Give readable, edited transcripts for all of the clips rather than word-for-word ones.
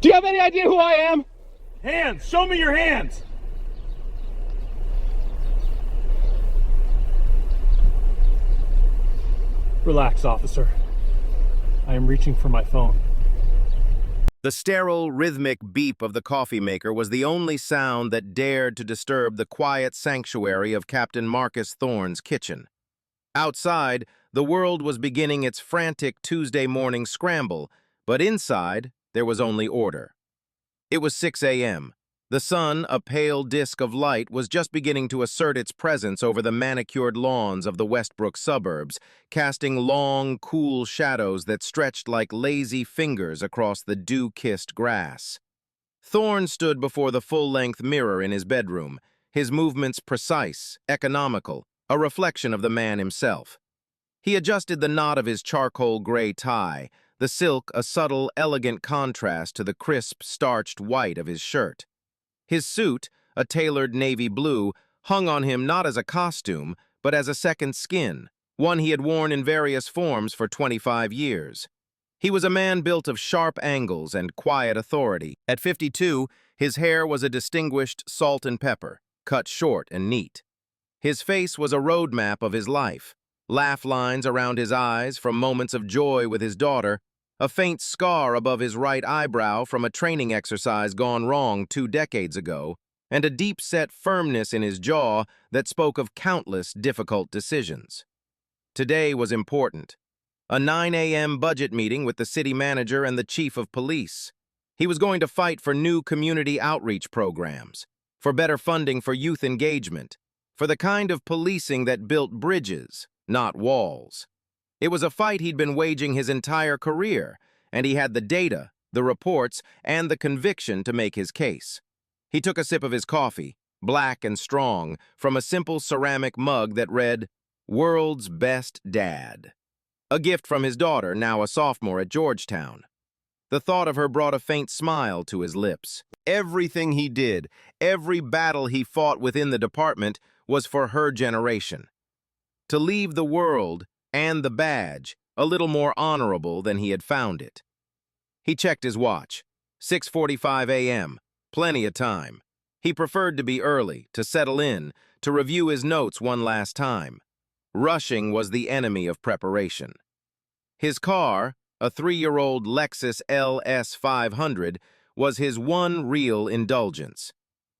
Do you have any idea who I am? Hands! Show me your hands! Relax, officer. I am reaching for my phone. The sterile, rhythmic beep of the coffee maker was the only sound that dared to disturb the quiet sanctuary of Captain Marcus Thorne's kitchen. Outside, the world was beginning its frantic Tuesday morning scramble, but inside, there was only order. It was 6 a.m. The sun, a pale disk of light, was just beginning to assert its presence over the manicured lawns of the Westbrook suburbs, casting long, cool shadows that stretched like lazy fingers across the dew-kissed grass. Thorne stood before the full-length mirror in his bedroom, his movements precise, economical, a reflection of the man himself. He adjusted the knot of his charcoal gray tie, the silk a subtle, elegant contrast to the crisp, starched white of his shirt. His suit, a tailored navy blue, hung on him not as a costume, but as a second skin, one he had worn in various forms for 25 years. He was a man built of sharp angles and quiet authority. At 52, his hair was a distinguished salt and pepper, cut short and neat. His face was a roadmap of his life, laugh lines around his eyes from moments of joy with his daughter, a faint scar above his right eyebrow from a training exercise gone wrong 2 decades ago, and a deep-set firmness in his jaw that spoke of countless difficult decisions. Today was important. A 9 a.m. budget meeting with the city manager and the chief of police. He was going to fight for new community outreach programs, for better funding for youth engagement, for the kind of policing that built bridges, not walls. It was a fight he'd been waging his entire career, and he had the data, the reports, and the conviction to make his case. He took a sip of his coffee, black and strong, from a simple ceramic mug that read, "World's Best Dad," a gift from his daughter, now a sophomore at Georgetown. The thought of her brought a faint smile to his lips. Everything he did, every battle he fought within the department was for her generation. To leave the world and the badge a little more honorable than he had found it. He checked his watch. 6:45 a.m. Plenty of time. He preferred to be early, to settle in, to review his notes one last time. Rushing was the enemy of preparation. His car, a 3-year-old Lexus LS 500, was his one real indulgence.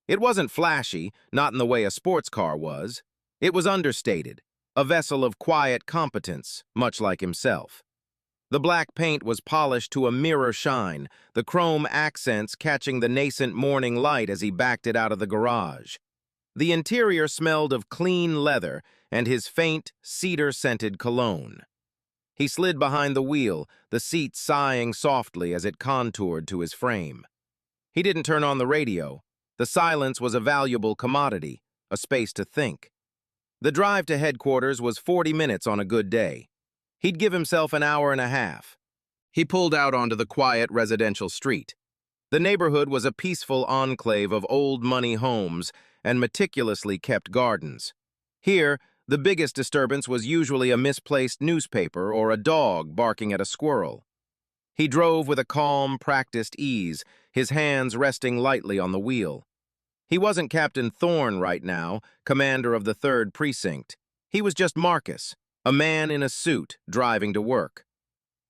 It wasn't flashy, not in the way a sports car was. It was understated, a vessel of quiet competence, much like himself. The black paint was polished to a mirror shine, the chrome accents catching the nascent morning light as he backed it out of the garage. The interior smelled of clean leather and his faint, cedar-scented cologne. He slid behind the wheel, the seat sighing softly as it contoured to his frame. He didn't turn on the radio. The silence was a valuable commodity, a space to think. The drive to headquarters was 40 minutes on a good day. He'd give himself an hour and a half. He pulled out onto the quiet residential street. The neighborhood was a peaceful enclave of old money homes and meticulously kept gardens. Here, the biggest disturbance was usually a misplaced newspaper or a dog barking at a squirrel. He drove with a calm, practiced ease, his hands resting lightly on the wheel. He wasn't Captain Thorne right now, commander of the 3rd Precinct. He was just Marcus, a man in a suit driving to work.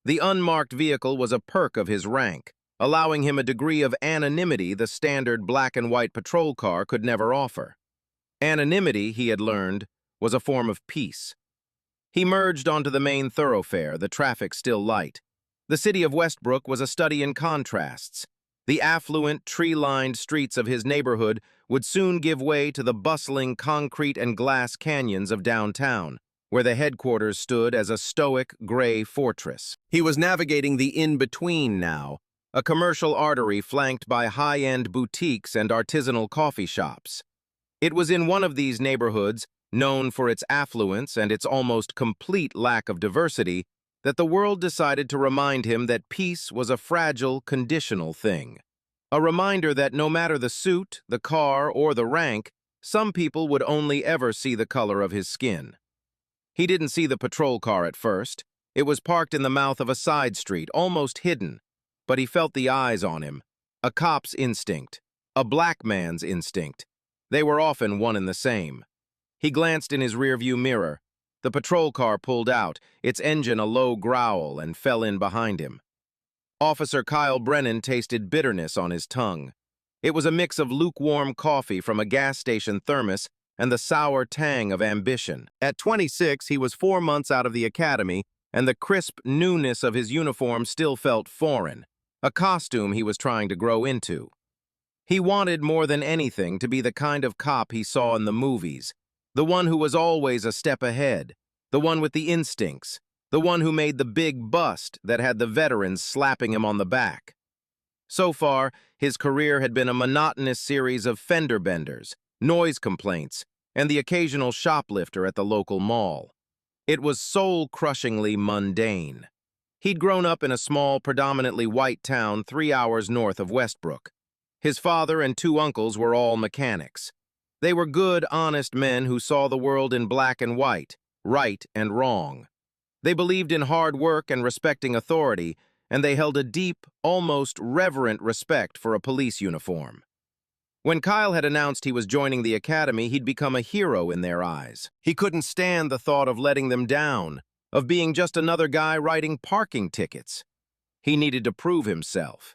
The unmarked vehicle was a perk of his rank, allowing him a degree of anonymity the standard black and white patrol car could never offer. Anonymity, he had learned, was a form of peace. He merged onto the main thoroughfare, the traffic still light. The city of Westbrook was a study in contrasts. The affluent, tree-lined streets of his neighborhood would soon give way to the bustling concrete and glass canyons of downtown, where the headquarters stood as a stoic, gray fortress. He was navigating the in-between now, a commercial artery flanked by high-end boutiques and artisanal coffee shops. It was in one of these neighborhoods, known for its affluence and its almost complete lack of diversity, that the world decided to remind him that peace was a fragile, conditional thing. A reminder that no matter the suit, the car, or the rank, some people would only ever see the color of his skin. He didn't see the patrol car at first. It was parked in the mouth of a side street, almost hidden, but he felt the eyes on him, A cop's instinct. A black man's instinct. They were often one and the same. He glanced in his rearview mirror. The patrol car pulled out, its engine a low growl, and fell in behind him. Officer Kyle Brennan tasted bitterness on his tongue. It was a mix of lukewarm coffee from a gas station thermos and the sour tang of ambition. At 26, he was 4 months out of the academy, and the crisp newness of his uniform still felt foreign, a costume he was trying to grow into. He wanted more than anything to be the kind of cop he saw in the movies, the one who was always a step ahead, the one with the instincts, the one who made the big bust that had the veterans slapping him on the back. So far, his career had been a monotonous series of fender benders, noise complaints, and the occasional shoplifter at the local mall. It was soul-crushingly mundane. He'd grown up in a small, predominantly white town 3 hours north of Westbrook. His father and 2 uncles were all mechanics. They were good, honest men who saw the world in black and white, right and wrong. They believed in hard work and respecting authority, and they held a deep, almost reverent respect for a police uniform. When Kyle had announced he was joining the academy, he'd become a hero in their eyes. He couldn't stand the thought of letting them down, of being just another guy writing parking tickets. He needed to prove himself.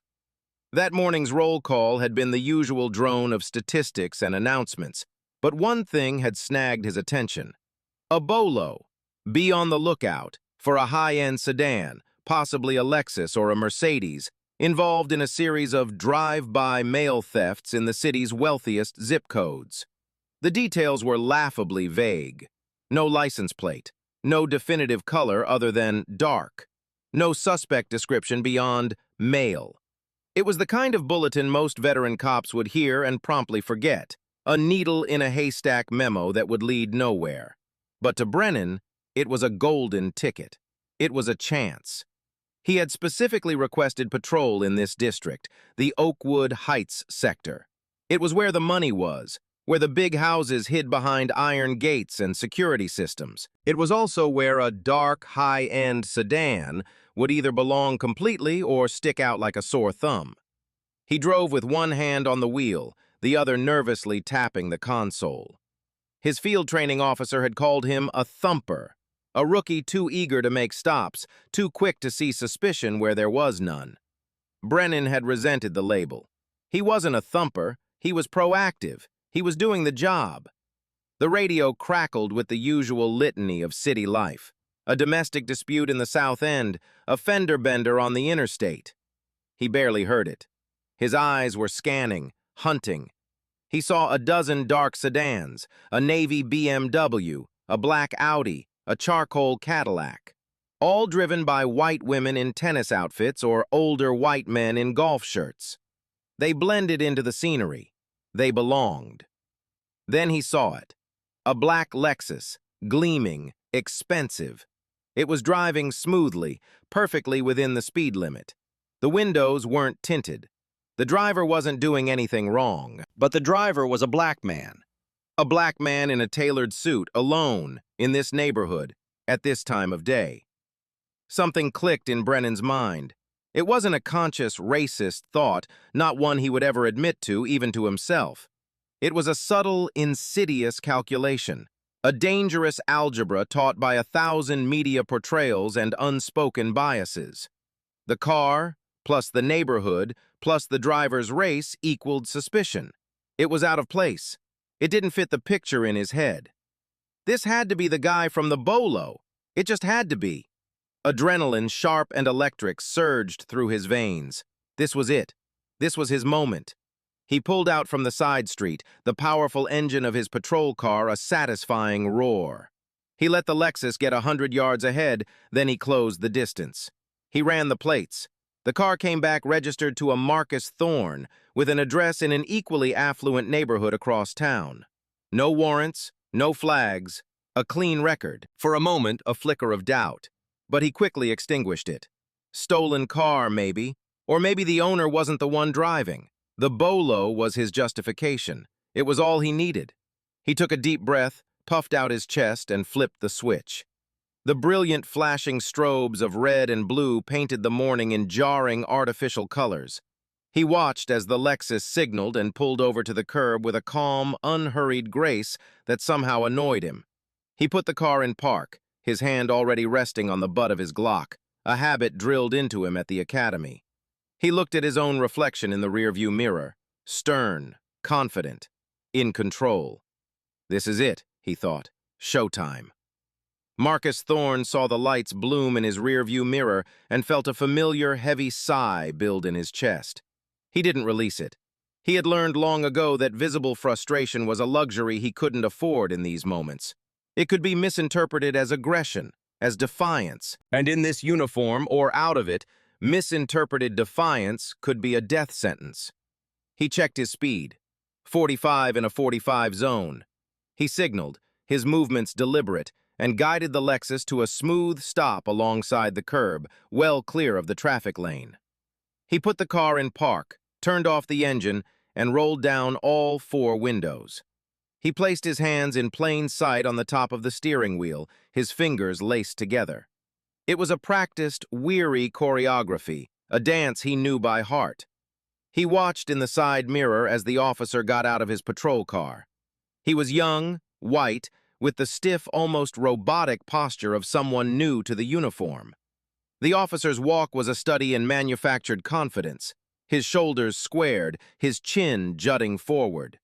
That morning's roll call had been the usual drone of statistics and announcements, but one thing had snagged his attention. A bolo. Be on the lookout for a high-end sedan, possibly a Lexus or a Mercedes, involved in a series of drive-by mail thefts in the city's wealthiest zip codes. The details were laughably vague. No license plate, no definitive color other than dark, no suspect description beyond male. It was the kind of bulletin most veteran cops would hear and promptly forget, a needle-in-a-haystack memo that would lead nowhere. But to Brennan, it was a golden ticket. It was a chance. He had specifically requested patrol in this district, the Oakwood Heights sector. It was where the money was, where the big houses hid behind iron gates and security systems. It was also where a dark, high-end sedan would either belong completely or stick out like a sore thumb. He drove with one hand on the wheel, the other nervously tapping the console. His field training officer had called him a thumper, a rookie too eager to make stops, too quick to see suspicion where there was none. Brennan had resented the label. He wasn't a thumper, he was proactive, he was doing the job. The radio crackled with the usual litany of city life. A domestic dispute in the South End, a fender bender on the interstate. He barely heard it. His eyes were scanning, hunting. He saw a dozen dark sedans, a navy BMW, a black Audi, a charcoal Cadillac, all driven by white women in tennis outfits or older white men in golf shirts. They blended into the scenery. They belonged. Then he saw it. A black Lexus, gleaming, expensive. It was driving smoothly, perfectly within the speed limit. The windows weren't tinted. The driver wasn't doing anything wrong, but the driver was a black man. A black man in a tailored suit, alone, in this neighborhood, at this time of day. Something clicked in Brennan's mind. It wasn't a conscious racist thought, not one he would ever admit to, even to himself. It was a subtle, insidious calculation, a dangerous algebra taught by 1,000 media portrayals and unspoken biases. The car, plus the neighborhood, plus the driver's race equaled suspicion. It was out of place. It didn't fit the picture in his head. This had to be the guy from the bolo. It just had to be. Adrenaline, sharp and electric, surged through his veins. This was it. This was his moment. He pulled out from the side street, the powerful engine of his patrol car a satisfying roar. He let the Lexus get 100 yards ahead, then he closed the distance. He ran the plates. The car came back registered to a Marcus Thorne, with an address in an equally affluent neighborhood across town. No warrants, no flags, a clean record. For a moment, a flicker of doubt, but he quickly extinguished it. Stolen car, maybe, or maybe the owner wasn't the one driving. The bolo was his justification. It was all he needed. He took a deep breath, puffed out his chest, and flipped the switch. The brilliant flashing strobes of red and blue painted the morning in jarring artificial colors. He watched as the Lexus signaled and pulled over to the curb with a calm, unhurried grace that somehow annoyed him. He put the car in park, his hand already resting on the butt of his Glock, a habit drilled into him at the academy. He looked at his own reflection in the rearview mirror, stern, confident, in control. This is it, he thought, showtime. Marcus Thorne saw the lights bloom in his rearview mirror and felt a familiar, heavy sigh build in his chest. He didn't release it. He had learned long ago that visible frustration was a luxury he couldn't afford in these moments. It could be misinterpreted as aggression, as defiance, and in this uniform or out of it, misinterpreted defiance could be a death sentence. He checked his speed, 45 in a 45 zone. He signaled, his movements deliberate, and guided the Lexus to a smooth stop alongside the curb, well clear of the traffic lane. He put the car in park, turned off the engine, and rolled down all 4 windows. He placed his hands in plain sight on the top of the steering wheel, his fingers laced together. It was a practiced, weary choreography, a dance he knew by heart. He watched in the side mirror as the officer got out of his patrol car. He was young, white, with the stiff, almost robotic posture of someone new to the uniform. The officer's walk was a study in manufactured confidence, his shoulders squared, his chin jutting forward.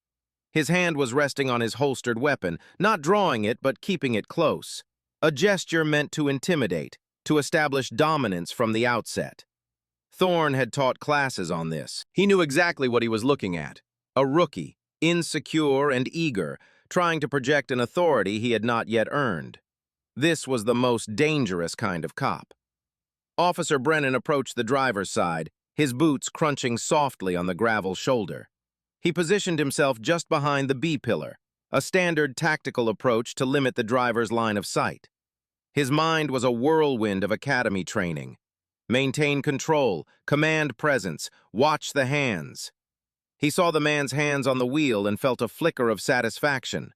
His hand was resting on his holstered weapon, not drawing it but keeping it close, a gesture meant to intimidate, to establish dominance from the outset. Thorne had taught classes on this. He knew exactly what he was looking at, a rookie, insecure and eager, trying to project an authority he had not yet earned. This was the most dangerous kind of cop. Officer Brennan approached the driver's side, his boots crunching softly on the gravel shoulder. He positioned himself just behind the B-pillar, a standard tactical approach to limit the driver's line of sight. His mind was a whirlwind of academy training. Maintain control, command presence, watch the hands. He saw the man's hands on the wheel and felt a flicker of satisfaction.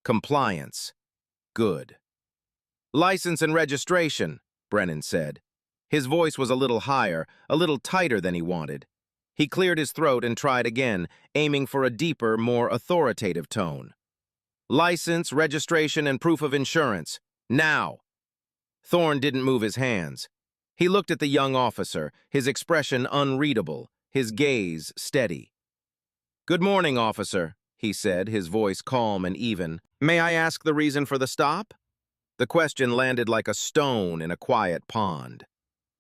Compliance. Good. License and registration, Brennan said. His voice was a little higher, a little tighter than he wanted. He cleared his throat and tried again, aiming for a deeper, more authoritative tone. License, registration, and proof of insurance. Now! Thorne didn't move his hands. He looked at the young officer, his expression unreadable, his gaze steady. "Good morning, officer," he said, his voice calm and even. "May I ask the reason for the stop?" The question landed like a stone in a quiet pond.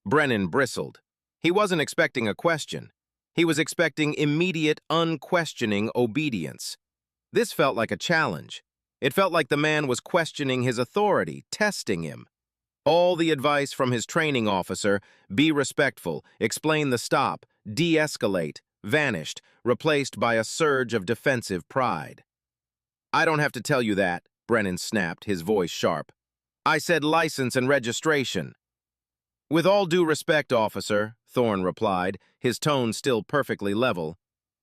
Brennan bristled. He wasn't expecting a question. He was expecting immediate, unquestioning obedience. This felt like a challenge. It felt like the man was questioning his authority, testing him. All the advice from his training officer, be respectful, explain the stop, de-escalate, vanished, replaced by a surge of defensive pride. "I don't have to tell you that," Brennan snapped, his voice sharp. "I said license and registration." "With all due respect, officer," Thorne replied, his tone still perfectly level,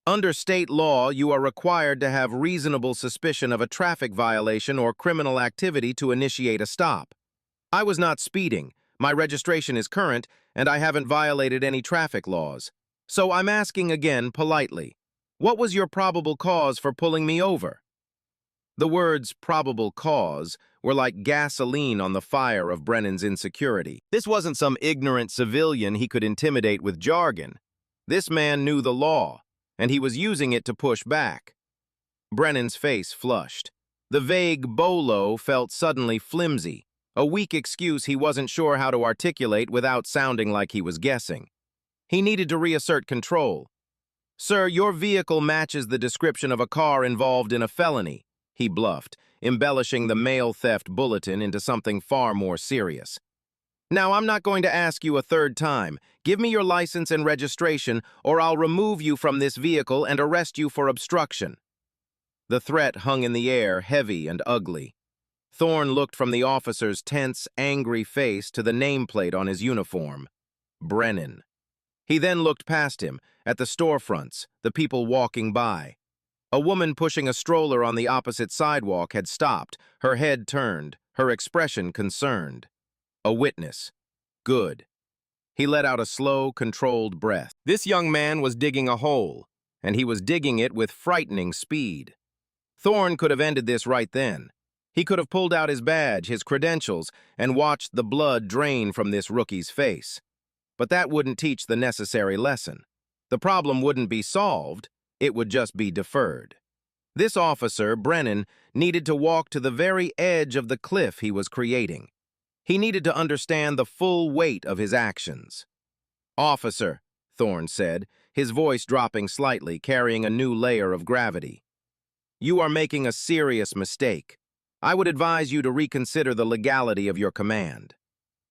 "under state law, you are required to have reasonable suspicion of a traffic violation or criminal activity to initiate a stop. I was not speeding, my registration is current, and I haven't violated any traffic laws. So I'm asking again politely, what was your probable cause for pulling me over?" The words probable cause were like gasoline on the fire of Brennan's insecurity. This wasn't some ignorant civilian he could intimidate with jargon. This man knew the law, and he was using it to push back. Brennan's face flushed. The vague bolo felt suddenly flimsy, a weak excuse he wasn't sure how to articulate without sounding like he was guessing. He needed to reassert control. "Sir, your vehicle matches the description of a car involved in a felony," he bluffed, embellishing the mail theft bulletin into something far more serious. "Now, I'm not going to ask you a third time. Give me your license and registration, or I'll remove you from this vehicle and arrest you for obstruction." The threat hung in the air, heavy and ugly. Thorne looked from the officer's tense, angry face to the nameplate on his uniform. Brennan. He then looked past him, at the storefronts, the people walking by. A woman pushing a stroller on the opposite sidewalk had stopped, her head turned, her expression concerned. A witness. Good. He let out a slow, controlled breath. This young man was digging a hole, and he was digging it with frightening speed. Thorne could have ended this right then. He could have pulled out his badge, his credentials, and watched the blood drain from this rookie's face. But that wouldn't teach the necessary lesson. The problem wouldn't be solved, it would just be deferred. This officer, Brennan, needed to walk to the very edge of the cliff he was creating. He needed to understand the full weight of his actions. "Officer," Thorne said, his voice dropping slightly, carrying a new layer of gravity. "You are making a serious mistake. I would advise you to reconsider the legality of your command."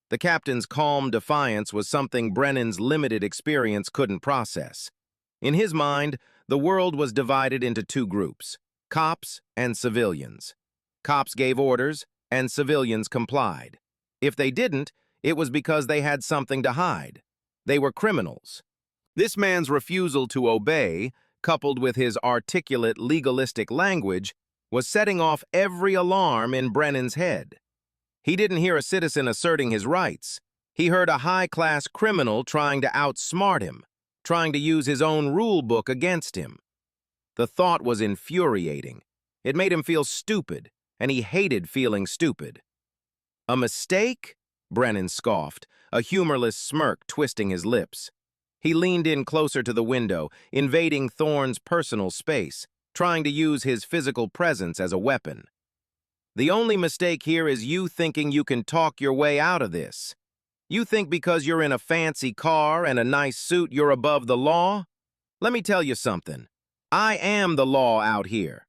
The captain's calm defiance was something Brennan's limited experience couldn't process. In his mind, the world was divided into two groups, cops and civilians. Cops gave orders, and civilians complied. If they didn't, it was because they had something to hide. They were criminals. This man's refusal to obey, coupled with his articulate, legalistic language, was setting off every alarm in Brennan's head. He didn't hear a citizen asserting his rights. He heard a high-class criminal trying to outsmart him, trying to use his own rule book against him. The thought was infuriating. It made him feel stupid, and he hated feeling stupid. "A mistake?" Brennan scoffed, a humorless smirk twisting his lips. He leaned in closer to the window, invading Thorne's personal space, trying to use his physical presence as a weapon. "The only mistake here is you thinking you can talk your way out of this. You think because you're in a fancy car and a nice suit you're above the law? Let me tell you something. I am the law out here."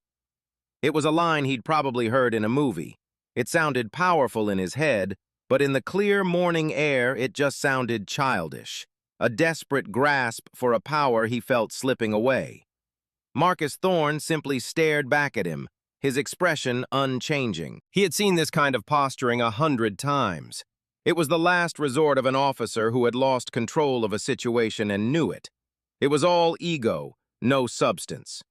It was a line he'd probably heard in a movie. It sounded powerful in his head, but in the clear morning air it just sounded childish, a desperate grasp for a power he felt slipping away. Marcus Thorne simply stared back at him, his expression unchanging. He had seen this kind of posturing 100 times. It was the last resort of an officer who had lost control of a situation and knew it. It was all ego, no substance.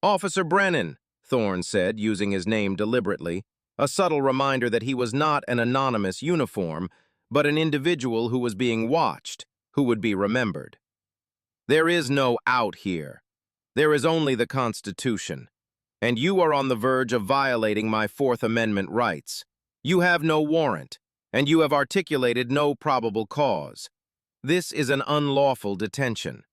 "Officer Brennan," Thorne said, using his name deliberately, a subtle reminder that he was not an anonymous uniform, but an individual who was being watched, who would be remembered. "There is no out here. There is only the Constitution. And you are on the verge of violating my Fourth Amendment rights. You have no warrant, and you have articulated no probable cause. This is an unlawful detention."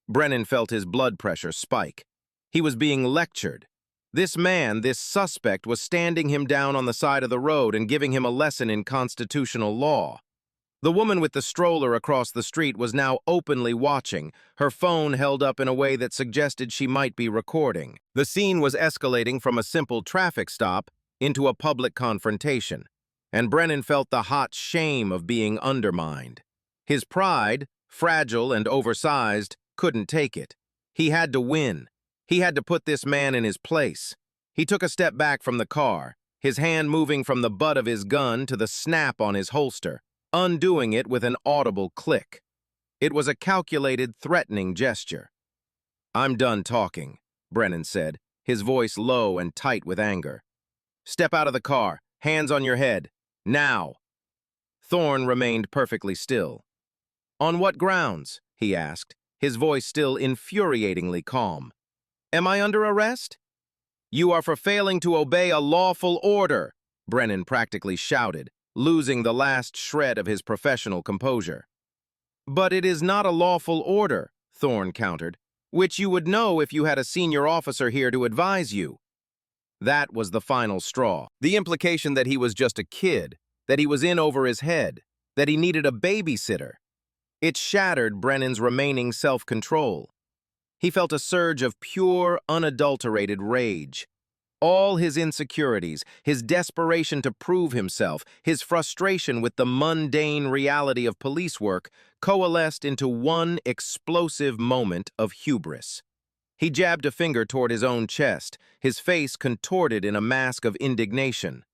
Brennan felt his blood pressure spike. He was being lectured. This man, this suspect, was standing him down on the side of the road and giving him a lesson in constitutional law. The woman with the stroller across the street was now openly watching, her phone held up in a way that suggested she might be recording. The scene was escalating from a simple traffic stop into a public confrontation, and Brennan felt the hot shame of being undermined. His pride, fragile and oversized, couldn't take it. He had to win. He had to put this man in his place. He took a step back from the car, his hand moving from the butt of his gun to the snap on his holster, undoing it with an audible click. It was a calculated, threatening gesture. "I'm done talking," Brennan said, his voice low and tight with anger. "Step out of the car, hands on your head, now." Thorne remained perfectly still. "On what grounds?" he asked, his voice still infuriatingly calm. "Am I under arrest?" "You are for failing to obey a lawful order," Brennan practically shouted, losing the last shred of his professional composure. "But it is not a lawful order," Thorne countered, "which you would know if you had a senior officer here to advise you." That was the final straw. The implication that he was just a kid, that he was in over his head, that he needed a babysitter. It shattered Brennan's remaining self-control. He felt a surge of pure, unadulterated rage. All his insecurities, his desperation to prove himself, his frustration with the mundane reality of police work coalesced into one explosive moment of hubris. He jabbed a finger toward his own chest, his face contorted in a mask of indignation.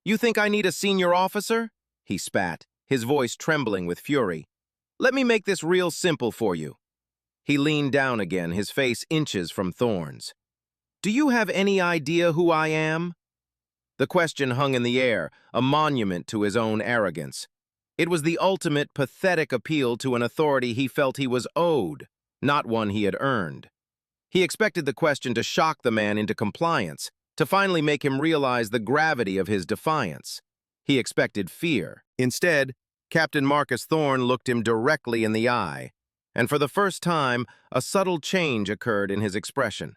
"You think I need a senior officer?" he spat, his voice trembling with fury. "Let me make this real simple for you." He leaned down again, his face inches from Thorne's. "Do you have any idea who I am?" The question hung in the air, a monument to his own arrogance. It was the ultimate pathetic appeal to an authority he felt he was owed, not one he had earned. He expected the question to shock the man into compliance, to finally make him realize the gravity of his defiance. He expected fear. Instead, Captain Marcus Thorne looked him directly in the eye, and for the first time, a subtle change occurred in his expression.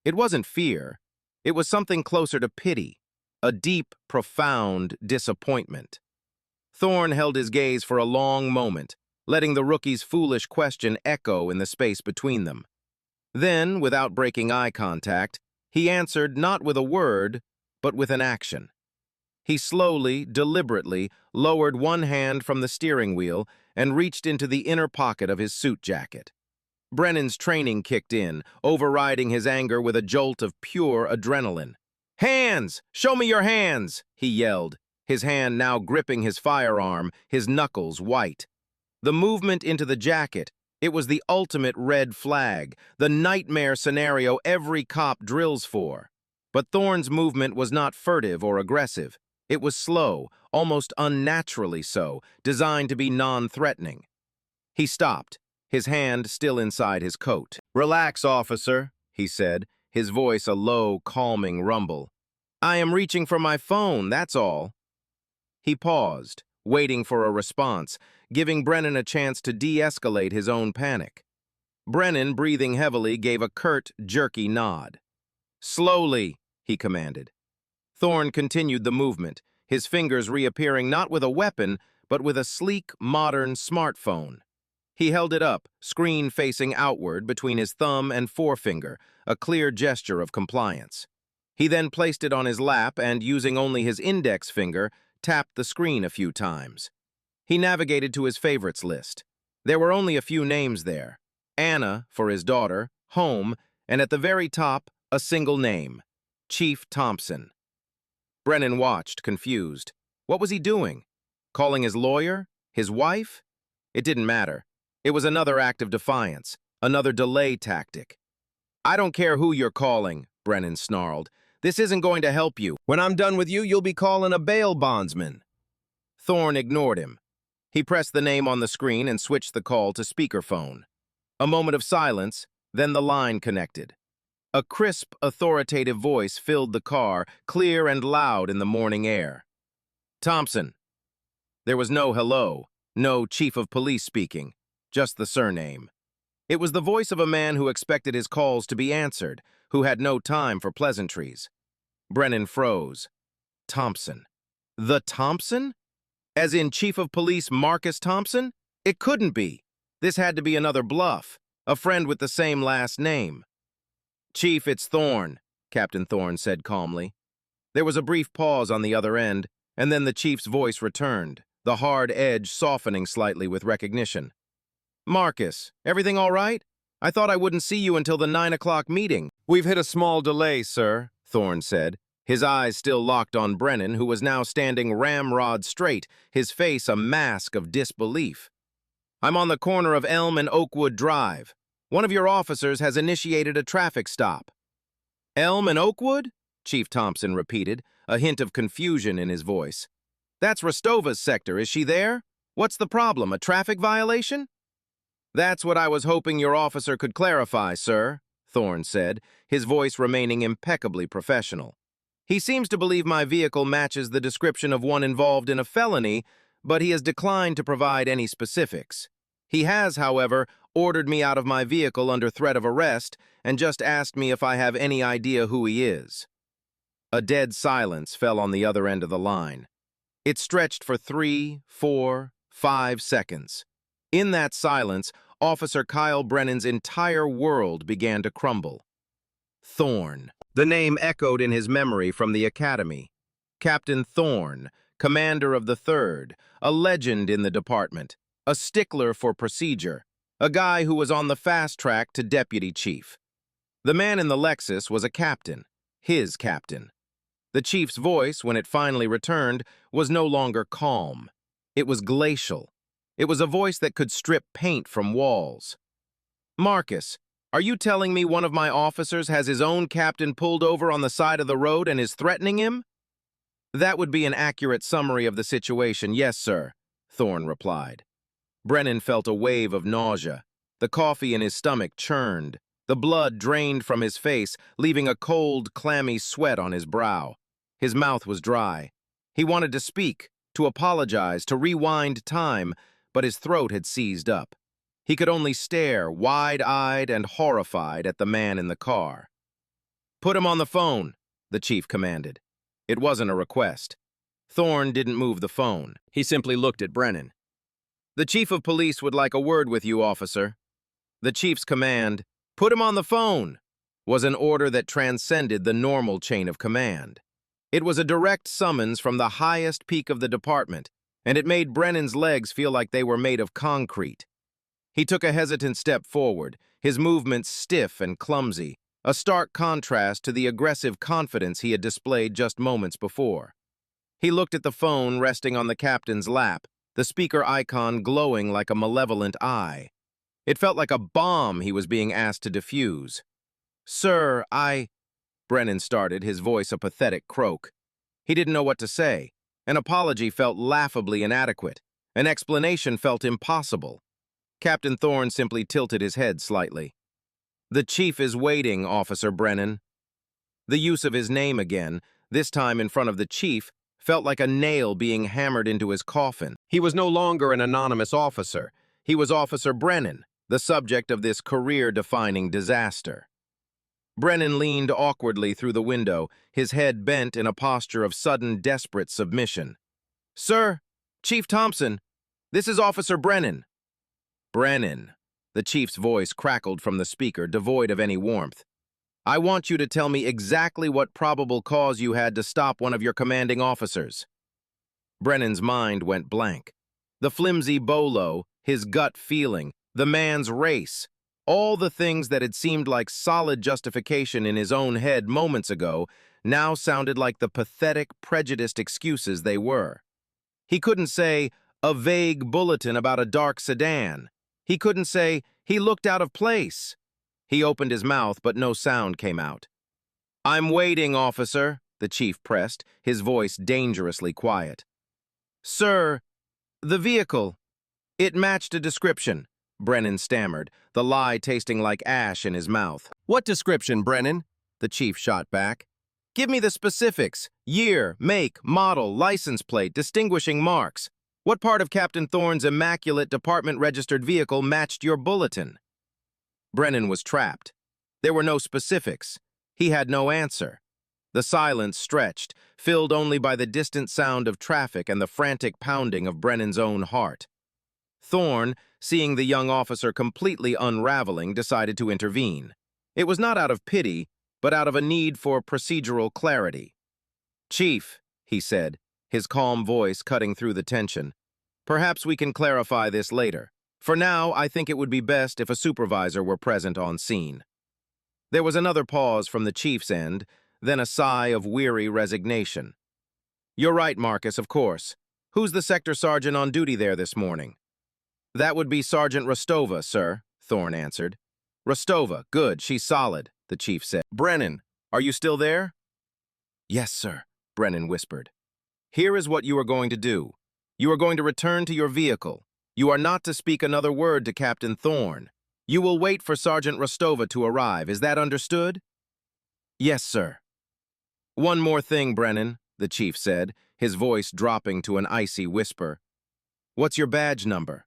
It wasn't fear. It was something closer to pity, a deep, profound disappointment. Thorne held his gaze for a long moment, letting the rookie's foolish question echo in the space between them. Then, without breaking eye contact, he answered not with a word, but with an action. He slowly, deliberately, lowered one hand from the steering wheel and reached into the inner pocket of his suit jacket. Brennan's training kicked in, overriding his anger with a jolt of pure adrenaline. "Hands! Show me your hands!" he yelled, his hand now gripping his firearm, his knuckles white. The movement into the jacket, it was the ultimate red flag, the nightmare scenario every cop drills for. But Thorne's movement was not furtive or aggressive. It was slow, almost unnaturally so, designed to be non-threatening. He stopped, his hand still inside his coat. "Relax, officer," he said, his voice a low, calming rumble. "I am reaching for my phone, that's all." He paused, waiting for a response, giving Brennan a chance to de-escalate his own panic. Brennan, breathing heavily, gave a curt, jerky nod. "Slowly," he commanded. Thorne continued the movement, his fingers reappearing not with a weapon, but with a sleek, modern smartphone. He held it up, screen facing outward between his thumb and forefinger, a clear gesture of compliance. He then placed it on his lap and, using only his index finger, tapped the screen a few times. He navigated to his favorites list. There were only a few names there. Anna, for his daughter, home, and at the very top, a single name, Chief Thompson. Brennan watched, confused. What was he doing? Calling his lawyer? His wife? It didn't matter. It was another act of defiance, another delay tactic. "I don't care who you're calling," Brennan snarled. "This isn't going to help you. When I'm done with you, you'll be calling a bail bondsman." Thorne ignored him. He pressed the name on the screen and switched the call to speakerphone. A moment of silence, then the line connected. A crisp, authoritative voice filled the car, clear and loud in the morning air. "Thompson." There was no hello, no chief of police speaking, just the surname. It was the voice of a man who expected his calls to be answered, who had no time for pleasantries. Brennan froze. Thompson. The Thompson? As in Chief of Police Marcus Thompson? It couldn't be. This had to be another bluff, a friend with the same last name. "Chief, it's Thorne," Captain Thorne said calmly. There was a brief pause on the other end, and then the chief's voice returned, the hard edge softening slightly with recognition. "Marcus, everything all right? I thought I wouldn't see you until the 9 o'clock meeting." "We've hit a small delay, sir," Thorne said, his eyes still locked on Brennan, who was now standing ramrod straight, his face a mask of disbelief. "I'm on the corner of Elm and Oakwood Drive. One of your officers has initiated a traffic stop." "Elm and Oakwood?" Chief Thompson repeated, a hint of confusion in his voice. "That's Rostova's sector. Is she there? What's the problem, a traffic violation?" "That's what I was hoping your officer could clarify, sir," Thorne said, his voice remaining impeccably professional. "He seems to believe my vehicle matches the description of one involved in a felony, but he has declined to provide any specifics. He has, however, ordered me out of my vehicle under threat of arrest and just asked me if I have any idea who he is." A dead silence fell on the other end of the line. It stretched for 3, 4, 5 seconds. In that silence, Officer Kyle Brennan's entire world began to crumble. Thorne. The name echoed in his memory from the academy. Captain Thorne, commander of the 3rd, a legend in the department, a stickler for procedure, a guy who was on the fast track to deputy chief. The man in the Lexus was a captain, his captain. The chief's voice, when it finally returned, was no longer calm. It was glacial. It was a voice that could strip paint from walls. "Marcus, are you telling me one of my officers has his own captain pulled over on the side of the road and is threatening him?" "That would be an accurate summary of the situation, yes, sir," Thorne replied. Brennan felt a wave of nausea. The coffee in his stomach churned. The blood drained from his face, leaving a cold, clammy sweat on his brow. His mouth was dry. He wanted to speak, to apologize, to rewind time, but his throat had seized up. He could only stare, wide-eyed and horrified, at the man in the car. "Put him on the phone," the chief commanded. It wasn't a request. Thorne didn't move the phone. He simply looked at Brennan. "The chief of police would like a word with you, officer." The chief's command, "Put him on the phone," was an order that transcended the normal chain of command. It was a direct summons from the highest peak of the department, and it made Brennan's legs feel like they were made of concrete. He took a hesitant step forward, his movements stiff and clumsy, a stark contrast to the aggressive confidence he had displayed just moments before. He looked at the phone resting on the captain's lap, the speaker icon glowing like a malevolent eye. It felt like a bomb he was being asked to defuse. "Sir, Brennan started, his voice a pathetic croak. He didn't know what to say. An apology felt laughably inadequate. An explanation felt impossible. Captain Thorne simply tilted his head slightly. "The chief is waiting, Officer Brennan." The use of his name again, this time in front of the chief, felt like a nail being hammered into his coffin. He was no longer an anonymous officer. He was Officer Brennan, the subject of this career-defining disaster. Brennan leaned awkwardly through the window, his head bent in a posture of sudden, desperate submission. "Sir, Chief Thompson, this is Officer Brennan." "Brennan," the chief's voice crackled from the speaker, devoid of any warmth. "I want you to tell me exactly what probable cause you had to stop one of your commanding officers." Brennan's mind went blank. The flimsy bolo, his gut feeling, the man's race, all the things that had seemed like solid justification in his own head moments ago now sounded like the pathetic, prejudiced excuses they were. He couldn't say, "a vague bulletin about a dark sedan." He couldn't say, "he looked out of place." He opened his mouth, but no sound came out. "I'm waiting, officer," the chief pressed, his voice dangerously quiet. "Sir, the vehicle, it matched a description," Brennan stammered, the lie tasting like ash in his mouth. "What description, Brennan?" the chief shot back. "Give me the specifics. Year, make, model, license plate, distinguishing marks. What part of Captain Thorne's immaculate department-registered vehicle matched your bulletin?" Brennan was trapped. There were no specifics. He had no answer. The silence stretched, filled only by the distant sound of traffic and the frantic pounding of Brennan's own heart. Thorne, seeing the young officer completely unraveling, decided to intervene. It was not out of pity, but out of a need for procedural clarity. "Chief," he said, his calm voice cutting through the tension, "perhaps we can clarify this later. For now, I think it would be best if a supervisor were present on scene." There was another pause from the chief's end, then a sigh of weary resignation. "You're right, Marcus, of course. Who's the sector sergeant on duty there this morning?" "That would be Sergeant Rostova, sir," Thorne answered. "Rostova, good, she's solid," the chief said. "Brennan, are you still there?" "Yes, sir," Brennan whispered. "Here is what you are going to do. You are going to return to your vehicle. You are not to speak another word to Captain Thorne. You will wait for Sergeant Rostova to arrive. Is that understood?" "Yes, sir." "One more thing, Brennan," the chief said, his voice dropping to an icy whisper. "What's your badge number?"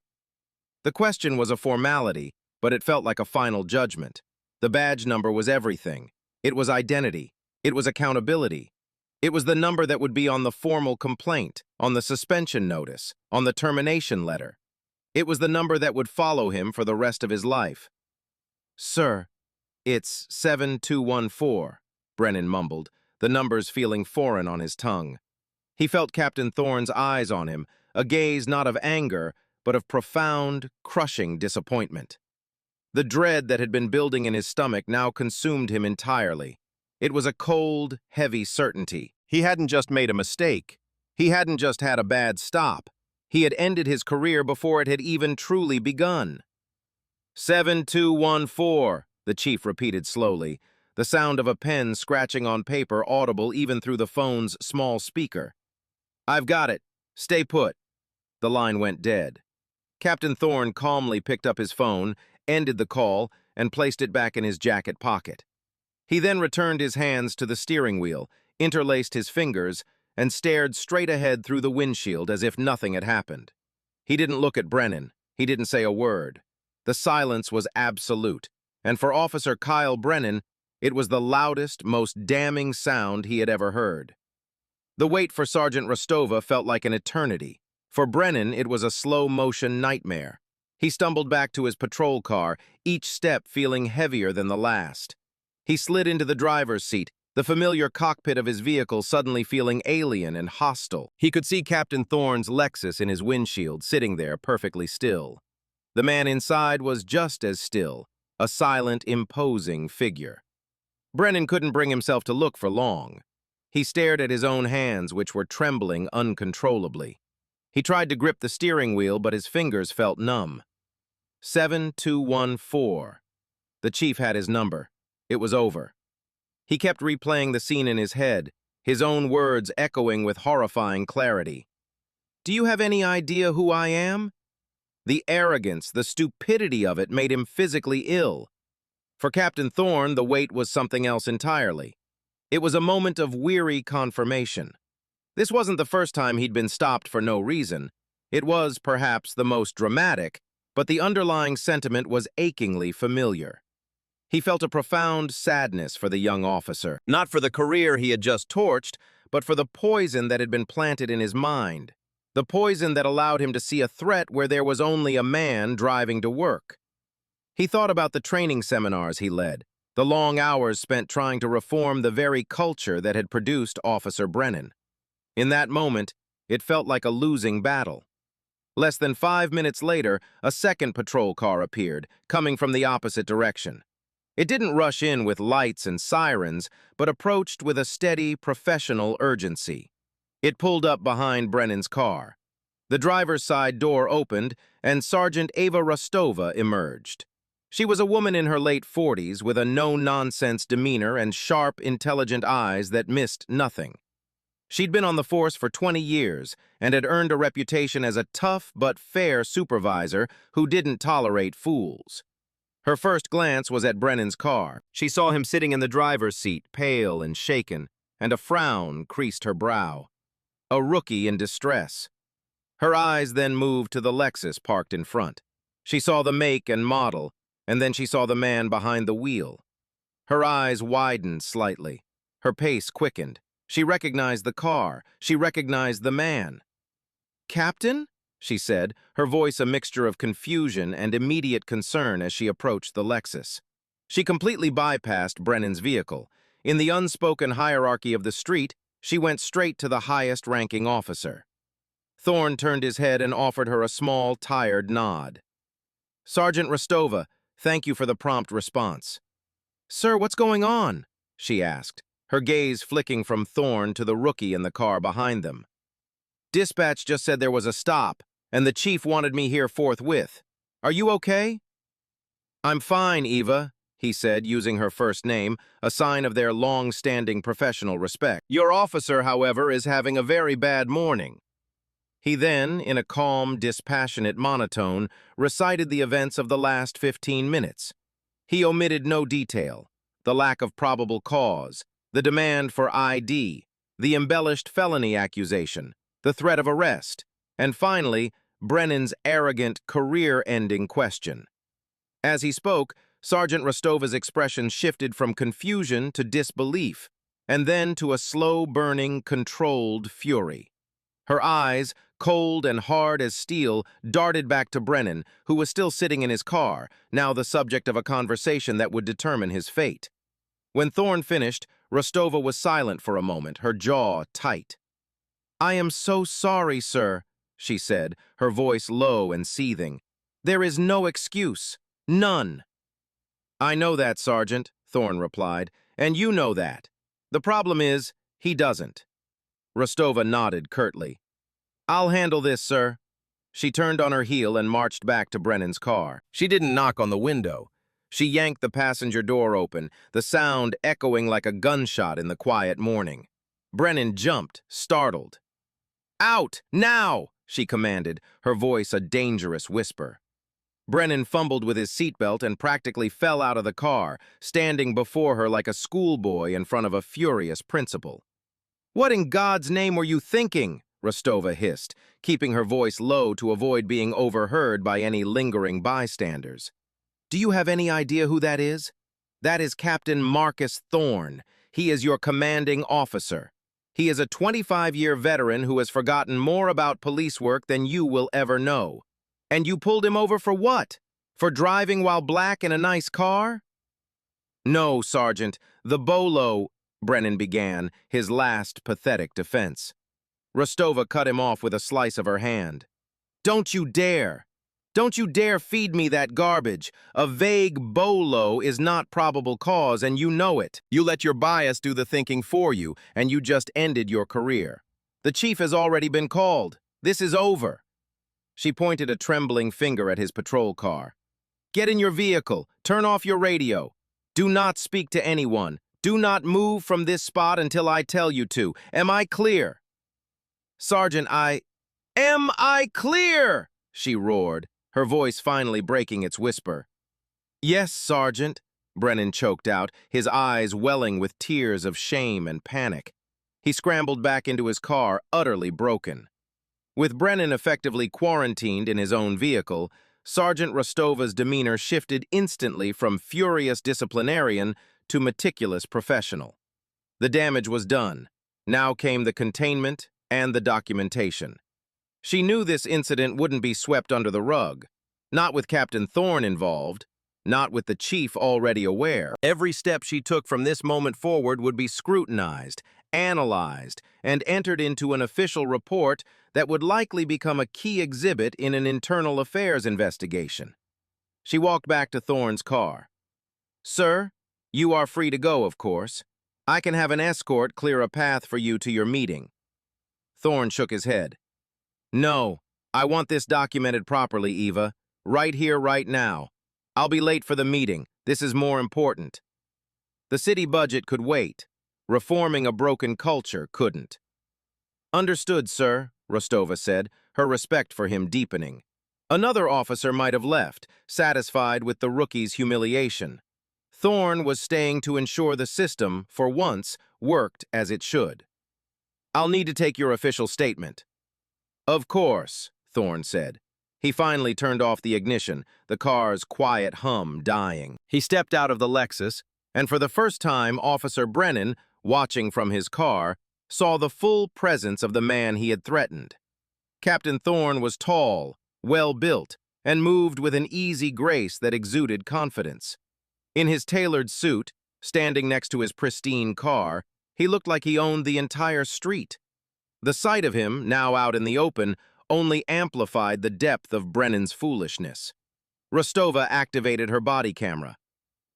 The question was a formality, but it felt like a final judgment. The badge number was everything. It was identity. It was accountability. It was the number that would be on the formal complaint, on the suspension notice, on the termination letter. It was the number that would follow him for the rest of his life. "Sir, it's 7214, Brennan mumbled, the numbers feeling foreign on his tongue. He felt Captain Thorne's eyes on him, a gaze not of anger, but of profound, crushing disappointment. The dread that had been building in his stomach now consumed him entirely. It was a cold, heavy certainty. He hadn't just made a mistake. He hadn't just had a bad stop. He had ended his career before it had even truly begun. 7214, the chief repeated slowly, the sound of a pen scratching on paper audible even through the phone's small speaker. "I've got it. Stay put." the line went dead. Captain Thorne calmly picked up his phone, ended the call, and placed it back in his jacket pocket. He then returned his hands to the steering wheel, interlaced his fingers, and stared straight ahead through the windshield as if nothing had happened. He didn't look at Brennan. He didn't say a word. The silence was absolute, and for Officer Kyle Brennan, it was the loudest, most damning sound he had ever heard. The wait for Sergeant Rostova felt like an eternity. For Brennan, it was a slow-motion nightmare. He stumbled back to his patrol car, each step feeling heavier than the last. He slid into the driver's seat, the familiar cockpit of his vehicle suddenly feeling alien and hostile. He could see Captain Thorne's Lexus in his windshield, sitting there perfectly still. The man inside was just as still, a silent, imposing figure. Brennan couldn't bring himself to look for long. He stared at his own hands, which were trembling uncontrollably. He tried to grip the steering wheel, but his fingers felt numb. 7214. The chief had his number. It was over. He kept replaying the scene in his head, his own words echoing with horrifying clarity. "Do you have any idea who I am?" The arrogance, the stupidity of it made him physically ill. For Captain Thorne, the wait was something else entirely. It was a moment of weary confirmation. This wasn't the first time he'd been stopped for no reason. It was, perhaps, the most dramatic, but the underlying sentiment was achingly familiar. He felt a profound sadness for the young officer, not for the career he had just torched, but for the poison that had been planted in his mind, the poison that allowed him to see a threat where there was only a man driving to work. He thought about the training seminars he led, the long hours spent trying to reform the very culture that had produced Officer Brennan. In that moment, it felt like a losing battle. Less than 5 minutes later, a second patrol car appeared, coming from the opposite direction. It didn't rush in with lights and sirens, but approached with a steady, professional urgency. It pulled up behind Brennan's car. The driver's side door opened, and Sergeant Ava Rostova emerged. She was a woman in her late 40s with a no-nonsense demeanor and sharp, intelligent eyes that missed nothing. She'd been on the force for 20 years and had earned a reputation as a tough but fair supervisor who didn't tolerate fools. Her first glance was at Brennan's car. She saw him sitting in the driver's seat, pale and shaken, and a frown creased her brow. A rookie in distress. Her eyes then moved to the Lexus parked in front. She saw the make and model, and then she saw the man behind the wheel. Her eyes widened slightly. Her pace quickened. She recognized the car. She recognized the man. "Captain?" she said, her voice a mixture of confusion and immediate concern as she approached the Lexus. She completely bypassed Brennan's vehicle. In the unspoken hierarchy of the street, she went straight to the highest-ranking officer. Thorne turned his head and offered her a small, tired nod. "Sergeant Rostova, thank you for the prompt response." "Sir, what's going on?" she asked, her gaze flicking from Thorne to the rookie in the car behind them. "Dispatch just said there was a stop, and the chief wanted me here forthwith. Are you okay?" "I'm fine, Eva," he said, using her first name, a sign of their long-standing professional respect. "Your officer, however, is having a very bad morning." He then, in a calm, dispassionate monotone, recited the events of the last 15 minutes. He omitted no detail: the lack of probable cause, the demand for ID, the embellished felony accusation, the threat of arrest, and finally, Brennan's arrogant, career-ending question. As he spoke, Sergeant Rostova's expression shifted from confusion to disbelief, and then to a slow-burning, controlled fury. Her eyes, cold and hard as steel, darted back to Brennan, who was still sitting in his car, now the subject of a conversation that would determine his fate. When Thorne finished, Rostova was silent for a moment, her jaw tight. "I am so sorry, sir," she said, her voice low and seething. "There is no excuse. None." "I know that, Sergeant," Thorne replied, "and you know that. The problem is, he doesn't." Rostova nodded curtly. "I'll handle this, sir." She turned on her heel and marched back to Brennan's car. She didn't knock on the window. She yanked the passenger door open, the sound echoing like a gunshot in the quiet morning. Brennan jumped, startled. "Out! Now!" she commanded, her voice a dangerous whisper. Brennan fumbled with his seatbelt and practically fell out of the car, standing before her like a schoolboy in front of a furious principal. "What in God's name were you thinking?" Rostova hissed, keeping her voice low to avoid being overheard by any lingering bystanders. "Do you have any idea who that is? That is Captain Marcus Thorne. He is your commanding officer. He is a 25-year veteran who has forgotten more about police work than you will ever know. And you pulled him over for what? For driving while black in a nice car?" "No, Sergeant. The bolo," Brennan began, his last pathetic defense. Rostova cut him off with a slice of her hand. "Don't you dare! Don't you dare feed me that garbage! A vague bolo is not probable cause, and you know it. You let your bias do the thinking for you, and you just ended your career. The chief has already been called. This is over." She pointed a trembling finger at his patrol car. "Get in your vehicle. Turn off your radio. Do not speak to anyone. Do not move from this spot until I tell you to. Am I clear?" "Sergeant, Am I clear?" she roared, her voice finally breaking its whisper. "Yes, Sergeant," Brennan choked out, his eyes welling with tears of shame and panic. He scrambled back into his car, utterly broken. With Brennan effectively quarantined in his own vehicle, Sergeant Rostova's demeanor shifted instantly from furious disciplinarian to meticulous professional. The damage was done. Now came the containment and the documentation. She knew this incident wouldn't be swept under the rug, not with Captain Thorne involved, not with the chief already aware. Every step she took from this moment forward would be scrutinized, analyzed, and entered into an official report that would likely become a key exhibit in an internal affairs investigation. She walked back to Thorne's car. "Sir, you are free to go, of course. I can have an escort clear a path for you to your meeting." Thorne shook his head. "No, I want this documented properly, Eva. Right here, right now. I'll be late for the meeting. This is more important." The city budget could wait. Reforming a broken culture couldn't. "Understood, sir," Rostova said, her respect for him deepening. Another officer might have left, satisfied with the rookie's humiliation. Thorne was staying to ensure the system, for once, worked as it should. "I'll need to take your official statement." "Of course," Thorne said. He finally turned off the ignition, the car's quiet hum dying. He stepped out of the Lexus, and for the first time, Officer Brennan, watching from his car, saw the full presence of the man he had threatened. Captain Thorne was tall, well-built, and moved with an easy grace that exuded confidence. In his tailored suit, standing next to his pristine car, he looked like he owned the entire street. The sight of him, now out in the open, only amplified the depth of Brennan's foolishness. Rostova activated her body camera.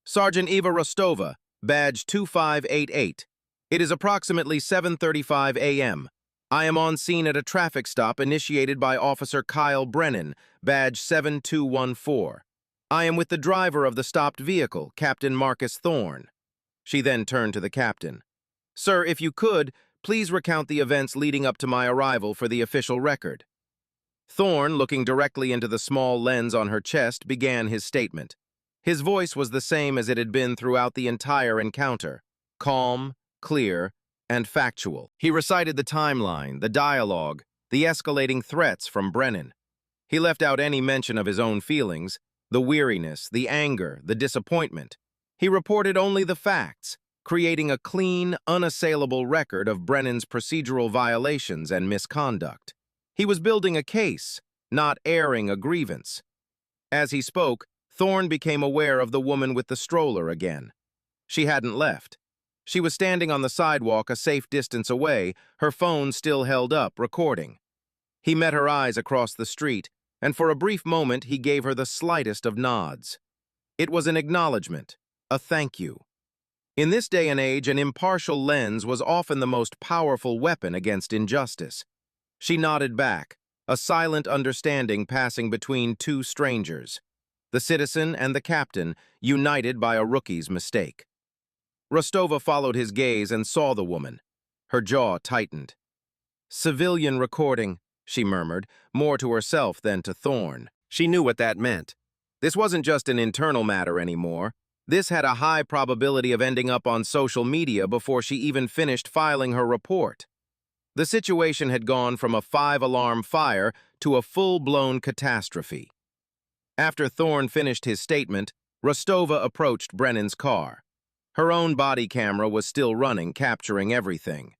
"Sergeant Eva Rostova, badge 2588. It is approximately 7:35 a.m. I am on scene at a traffic stop initiated by Officer Kyle Brennan, badge 7214. I am with the driver of the stopped vehicle, Captain Marcus Thorne." She then turned to the captain. "Sir, if you could, please recount the events leading up to my arrival for the official record." Thorne, looking directly into the small lens on her chest, began his statement. His voice was the same as it had been throughout the entire encounter, calm, clear, and factual. He recited the timeline, the dialogue, the escalating threats from Brennan. He left out any mention of his own feelings, the weariness, the anger, the disappointment. He reported only the facts, creating a clean, unassailable record of Brennan's procedural violations and misconduct. He was building a case, not airing a grievance. As he spoke, Thorne became aware of the woman with the stroller again. She hadn't left. She was standing on the sidewalk a safe distance away, her phone still held up, recording. He met her eyes across the street, and for a brief moment he gave her the slightest of nods. It was an acknowledgement, a thank you. In this day and age, an impartial lens was often the most powerful weapon against injustice. She nodded back, a silent understanding passing between two strangers, the citizen and the captain, united by a rookie's mistake. Rostova followed his gaze and saw the woman. Her jaw tightened. "Civilian recording," she murmured, more to herself than to Thorne. She knew what that meant. This wasn't just an internal matter anymore. This had a high probability of ending up on social media before she even finished filing her report. The situation had gone from a 5-alarm fire to a full-blown catastrophe. After Thorne finished his statement, Rostova approached Brennan's car. Her own body camera was still running, capturing everything.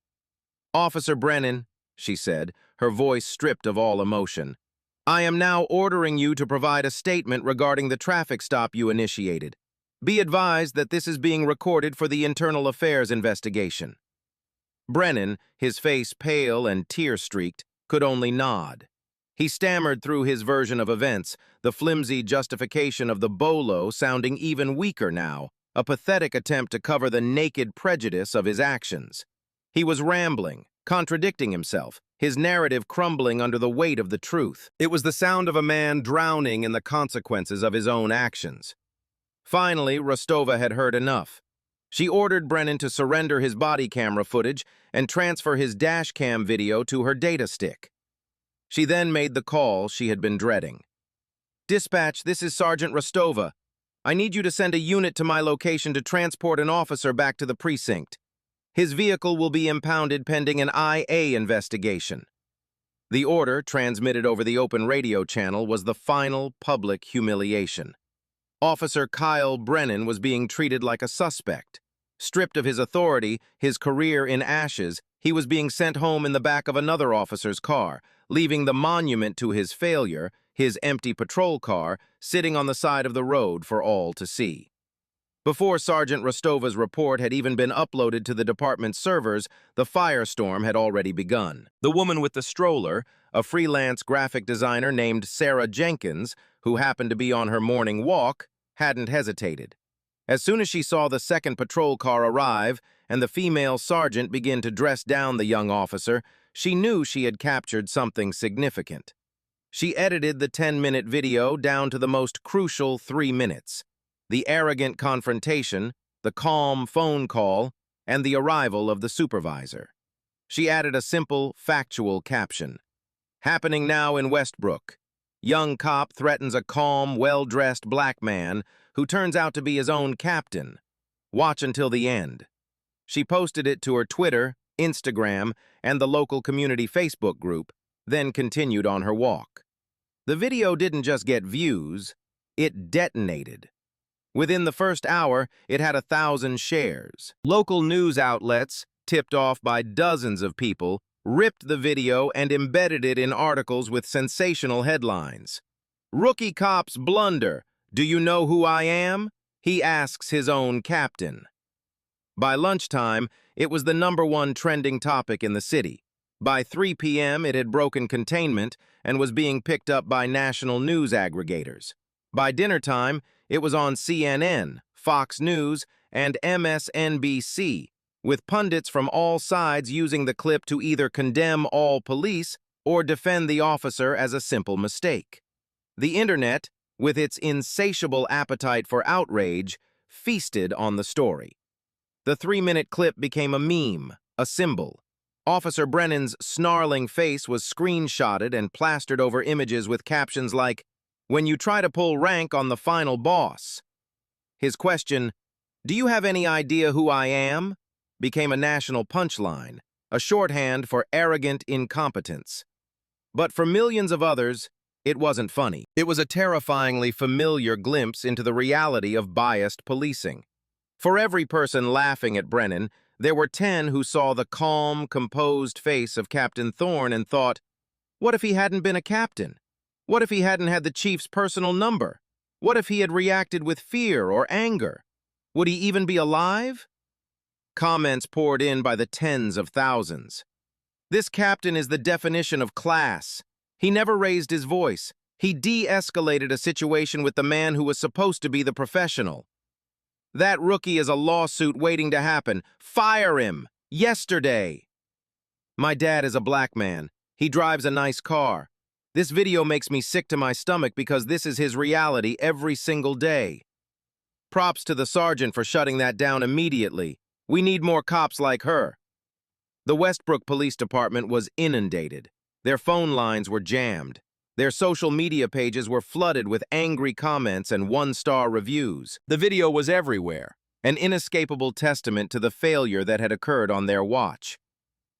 "Officer Brennan," she said, her voice stripped of all emotion, "I am now ordering you to provide a statement regarding the traffic stop you initiated. Be advised that this is being recorded for the internal affairs investigation." Brennan, his face pale and tear-streaked, could only nod. He stammered through his version of events, the flimsy justification of the bolo sounding even weaker now, a pathetic attempt to cover the naked prejudice of his actions. He was rambling, contradicting himself, his narrative crumbling under the weight of the truth. It was the sound of a man drowning in the consequences of his own actions. Finally, Rostova had heard enough. She ordered Brennan to surrender his body camera footage and transfer his dash cam video to her data stick. She then made the call she had been dreading. "Dispatch, this is Sergeant Rostova. I need you to send a unit to my location to transport an officer back to the precinct. His vehicle will be impounded pending an IA investigation." The order, transmitted over the open radio channel, was the final public humiliation. Officer Kyle Brennan was being treated like a suspect. Stripped of his authority, his career in ashes, he was being sent home in the back of another officer's car, leaving the monument to his failure, his empty patrol car, sitting on the side of the road for all to see. Before Sergeant Rostova's report had even been uploaded to the department's servers, the firestorm had already begun. The woman with the stroller, a freelance graphic designer named Sarah Jenkins, who happened to be on her morning walk, hadn't hesitated. As soon as she saw the second patrol car arrive and the female sergeant begin to dress down the young officer, she knew she had captured something significant. She edited the 10-minute video down to the most crucial 3 minutes. The arrogant confrontation, the calm phone call, and the arrival of the supervisor. She added a simple, factual caption. "Happening now in Westbrook. Young cop threatens a calm, well-dressed black man who turns out to be his own captain. Watch until the end." She posted it to her Twitter, Instagram, and the local community Facebook group, then continued on her walk. The video didn't just get views, it detonated. Within the first hour, it had 1,000 shares. Local news outlets, tipped off by dozens of people, ripped the video and embedded it in articles with sensational headlines. "Rookie cops blunder. Do you know who I am?" he asks his own captain. By lunchtime, it was the #1 trending topic in the city. By 3 p.m., it had broken containment and was being picked up by national news aggregators. By dinner time, it was on CNN, Fox News, and MSNBC, with pundits from all sides using the clip to either condemn all police or defend the officer as a simple mistake. The internet, with its insatiable appetite for outrage, feasted on the story. The 3-minute clip became a meme, a symbol. Officer Brennan's snarling face was screenshotted and plastered over images with captions like, "When you try to pull rank on the final boss." His question, "Do you have any idea who I am?" became a national punchline, a shorthand for arrogant incompetence. But for millions of others, it wasn't funny. It was a terrifyingly familiar glimpse into the reality of biased policing. For every person laughing at Brennan, there were 10 who saw the calm, composed face of Captain Thorne and thought, what if he hadn't been a captain? What if he hadn't had the chief's personal number? What if he had reacted with fear or anger? Would he even be alive? Comments poured in by the tens of thousands. "This captain is the definition of class. He never raised his voice. He de-escalated a situation with the man who was supposed to be the professional. That rookie is a lawsuit waiting to happen. Fire him! Yesterday!" "My dad is a black man. He drives a nice car. This video makes me sick to my stomach because this is his reality every single day. Props to the sergeant for shutting that down immediately. We need more cops like her." The Westbrook Police Department was inundated. Their phone lines were jammed. Their social media pages were flooded with angry comments and one-star reviews. The video was everywhere, an inescapable testament to the failure that had occurred on their watch.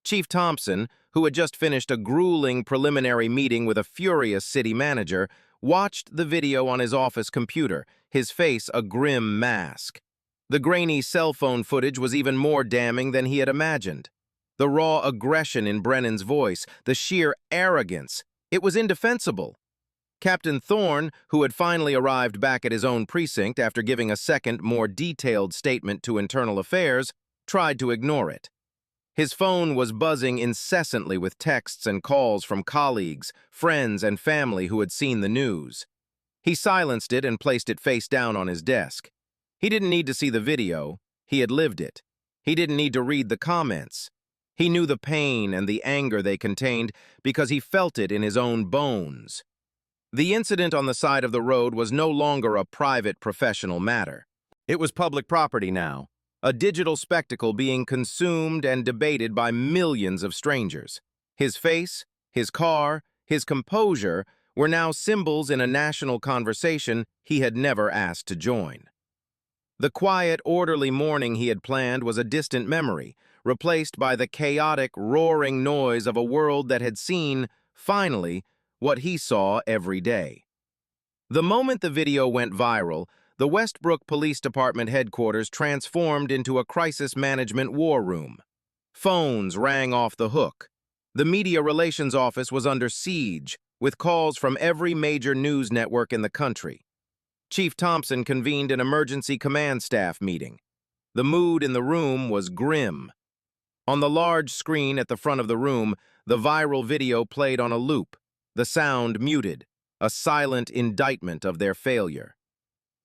Chief Thompson, who had just finished a grueling preliminary meeting with a furious city manager, watched the video on his office computer, his face a grim mask. The grainy cell phone footage was even more damning than he had imagined. The raw aggression in Brennan's voice, the sheer arrogance, it was indefensible. Captain Thorne, who had finally arrived back at his own precinct after giving a second, more detailed statement to Internal Affairs, tried to ignore it. His phone was buzzing incessantly with texts and calls from colleagues, friends, and family who had seen the news. He silenced it and placed it face down on his desk. He didn't need to see the video. He had lived it. He didn't need to read the comments. He knew the pain and the anger they contained because he felt it in his own bones. The incident on the side of the road was no longer a private professional matter. It was public property now, a digital spectacle being consumed and debated by millions of strangers. His face, his car, his composure were now symbols in a national conversation he had never asked to join. The quiet, orderly morning he had planned was a distant memory, replaced by the chaotic, roaring noise of a world that had seen, finally, what he saw every day. The moment the video went viral, the Westbrook Police Department headquarters transformed into a crisis management war room. Phones rang off the hook. The media relations office was under siege, with calls from every major news network in the country. Chief Thompson convened an emergency command staff meeting. The mood in the room was grim. On the large screen at the front of the room, the viral video played on a loop, the sound muted, a silent indictment of their failure.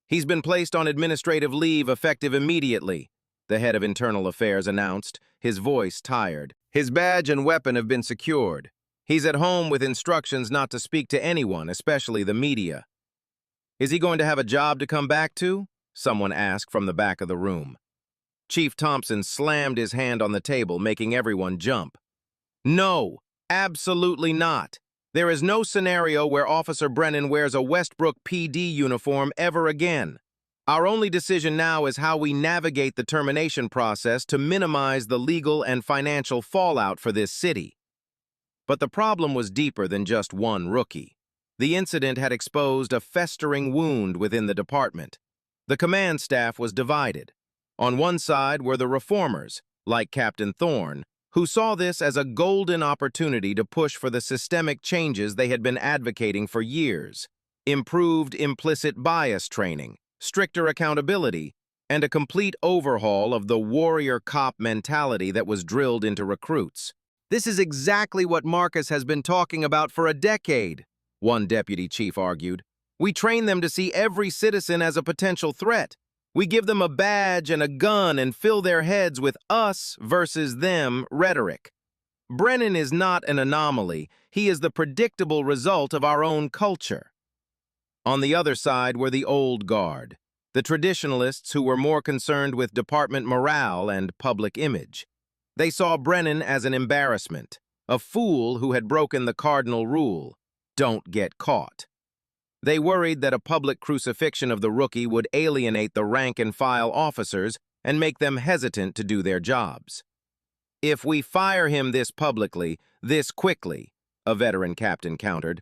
"He's been placed on administrative leave effective immediately," the head of Internal Affairs announced, his voice tired. "His badge and weapon have been secured. He's at home with instructions not to speak to anyone, especially the media." "Is he going to have a job to come back to?" someone asked from the back of the room. Chief Thompson slammed his hand on the table, making everyone jump. "No, absolutely not. There is no scenario where Officer Brennan wears a Westbrook PD uniform ever again. Our only decision now is how we navigate the termination process to minimize the legal and financial fallout for this city." But the problem was deeper than just one rookie. The incident had exposed a festering wound within the department. The command staff was divided. On one side were the reformers, like Captain Thorne, who saw this as a golden opportunity to push for the systemic changes they had been advocating for years: improved implicit bias training, stricter accountability, and a complete overhaul of the warrior cop mentality that was drilled into recruits. "This is exactly what Marcus has been talking about for a decade," one deputy chief argued. "We train them to see every citizen as a potential threat. We give them a badge and a gun and fill their heads with us versus them rhetoric. Brennan is not an anomaly. He is the predictable result of our own culture." On the other side were the old guard, the traditionalists who were more concerned with department morale and public image. They saw Brennan as an embarrassment, a fool who had broken the cardinal rule: don't get caught. They worried that a public crucifixion of the rookie would alienate the rank-and-file officers and make them hesitant to do their jobs. "If we fire him this publicly, this quickly," a veteran captain countered,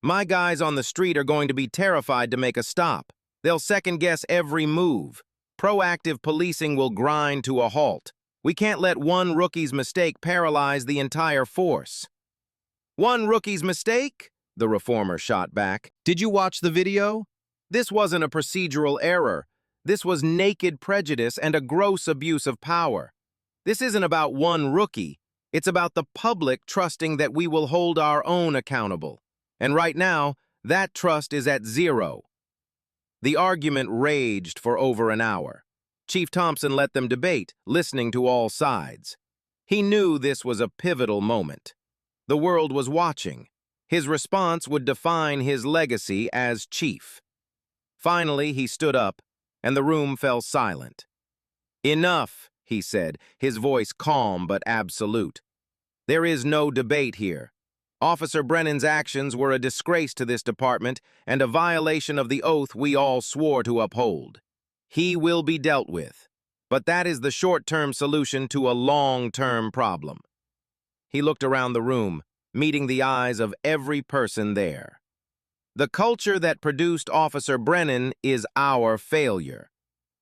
"my guys on the street are going to be terrified to make a stop. They'll second-guess every move. Proactive policing will grind to a halt. We can't let one rookie's mistake paralyze the entire force." "One rookie's mistake?" the reformer shot back. "Did you watch the video? This wasn't a procedural error. This was naked prejudice and a gross abuse of power. This isn't about one rookie. It's about the public trusting that we will hold our own accountable. And right now, that trust is at zero." The argument raged for over an hour. Chief Thompson let them debate, listening to all sides. He knew this was a pivotal moment. The world was watching. His response would define his legacy as chief. Finally, he stood up, and the room fell silent. "Enough," he said, his voice calm but absolute. "There is no debate here. Officer Brennan's actions were a disgrace to this department and a violation of the oath we all swore to uphold. He will be dealt with, but that is the short-term solution to a long-term problem. He looked around the room, meeting the eyes of every person there. The culture that produced Officer Brennan is our failure.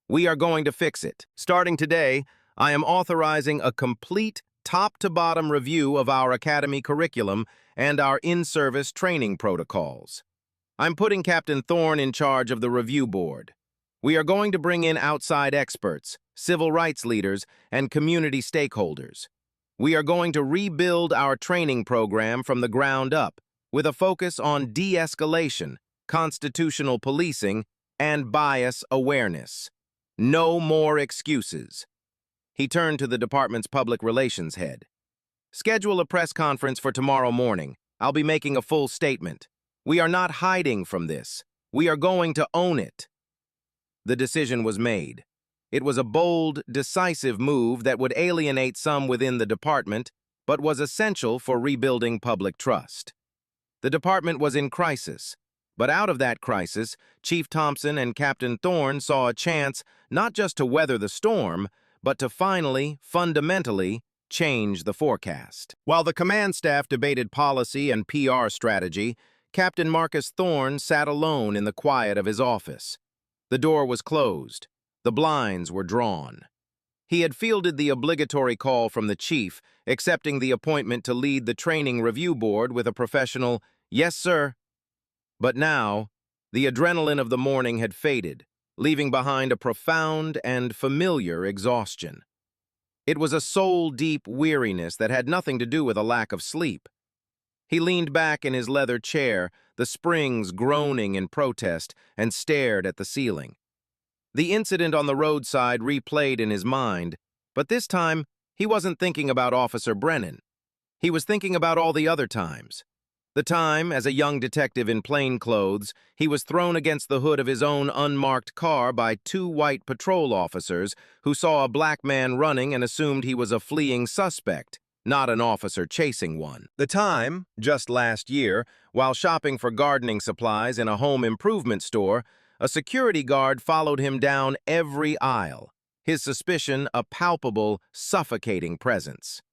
We are going to fix it. Starting today, I am authorizing a complete top-to-bottom review of our academy curriculum and our in-service training protocols. I'm putting Captain Thorne in charge of the review board. We are going to bring in outside experts, civil rights leaders, and community stakeholders. We are going to rebuild our training program from the ground up, with a focus on de-escalation, constitutional policing, and bias awareness. No more excuses. He turned to the department's public relations head. Schedule a press conference for tomorrow morning. I'll be making a full statement. We are not hiding from this. We are going to own it. The decision was made. It was a bold, decisive move that would alienate some within the department, but was essential for rebuilding public trust. The department was in crisis, but out of that crisis, Chief Thompson and Captain Thorne saw a chance not just to weather the storm, but to finally, fundamentally, change the forecast. While the command staff debated policy and PR strategy, Captain Marcus Thorne sat alone in the quiet of his office. The door was closed. The blinds were drawn. He had fielded the obligatory call from the chief, accepting the appointment to lead the training review board with a professional, "Yes, sir." But now, the adrenaline of the morning had faded, leaving behind a profound and familiar exhaustion. It was a soul-deep weariness that had nothing to do with a lack of sleep. He leaned back in his leather chair, the springs groaning in protest, and stared at the ceiling. The incident on the roadside replayed in his mind, but this time he wasn't thinking about Officer Brennan. He was thinking about all the other times. The time, as a young detective in plain clothes, he was thrown against the hood of his own unmarked car by two white patrol officers who saw a black man running and assumed he was a fleeing suspect, not an officer chasing one. The time, just last year, while shopping for gardening supplies in a home improvement store, a security guard followed him down every aisle, his suspicion a palpable, suffocating presence.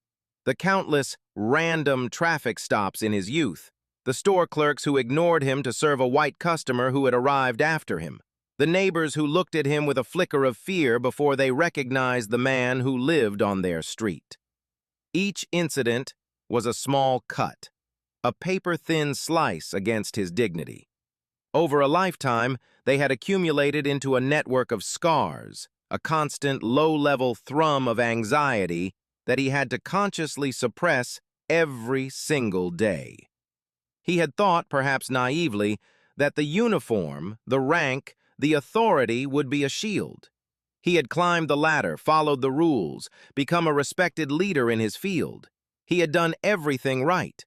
The countless, random traffic stops in his youth, the store clerks who ignored him to serve a white customer who had arrived after him, the neighbors who looked at him with a flicker of fear before they recognized the man who lived on their street. Each incident was a small cut, a paper-thin slice against his dignity. Over a lifetime, they had accumulated into a network of scars, a constant low-level thrum of anxiety that he had to consciously suppress every single day. He had thought, perhaps naively, that the uniform, the rank, the authority would be a shield. He had climbed the ladder, followed the rules, become a respected leader in his field. He had done everything right.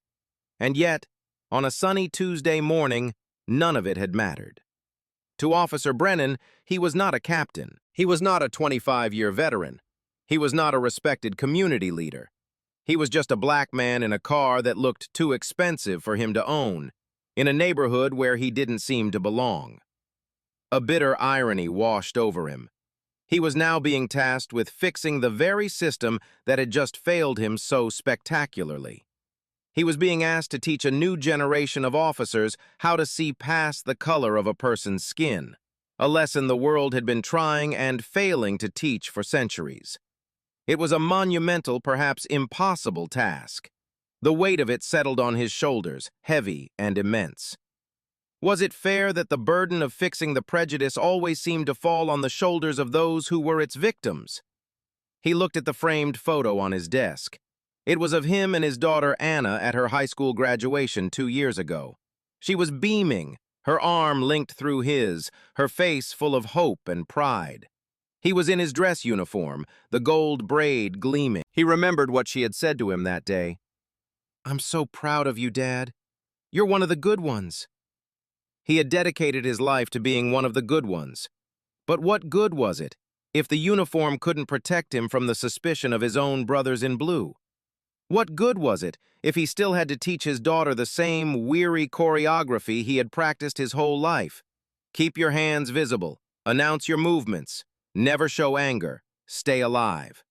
And yet, on a sunny Tuesday morning, none of it had mattered. To Officer Brennan, he was not a captain. He was not a 25-year veteran. He was not a respected community leader. He was just a black man in a car that looked too expensive for him to own, in a neighborhood where he didn't seem to belong. A bitter irony washed over him. He was now being tasked with fixing the very system that had just failed him so spectacularly. He was being asked to teach a new generation of officers how to see past the color of a person's skin, a lesson the world had been trying and failing to teach for centuries. It was a monumental, perhaps impossible task. The weight of it settled on his shoulders, heavy and immense. Was it fair that the burden of fixing the prejudice always seemed to fall on the shoulders of those who were its victims? He looked at the framed photo on his desk. It was of him and his daughter Anna at her high school graduation 2 years ago. She was beaming, her arm linked through his, her face full of hope and pride. He was in his dress uniform, the gold braid gleaming. He remembered what she had said to him that day. "I'm so proud of you, Dad. You're one of the good ones." He had dedicated his life to being one of the good ones. But what good was it if the uniform couldn't protect him from the suspicion of his own brothers in blue? What good was it if he still had to teach his daughter the same weary choreography he had practiced his whole life? Keep your hands visible, announce your movements, never show anger, stay alive.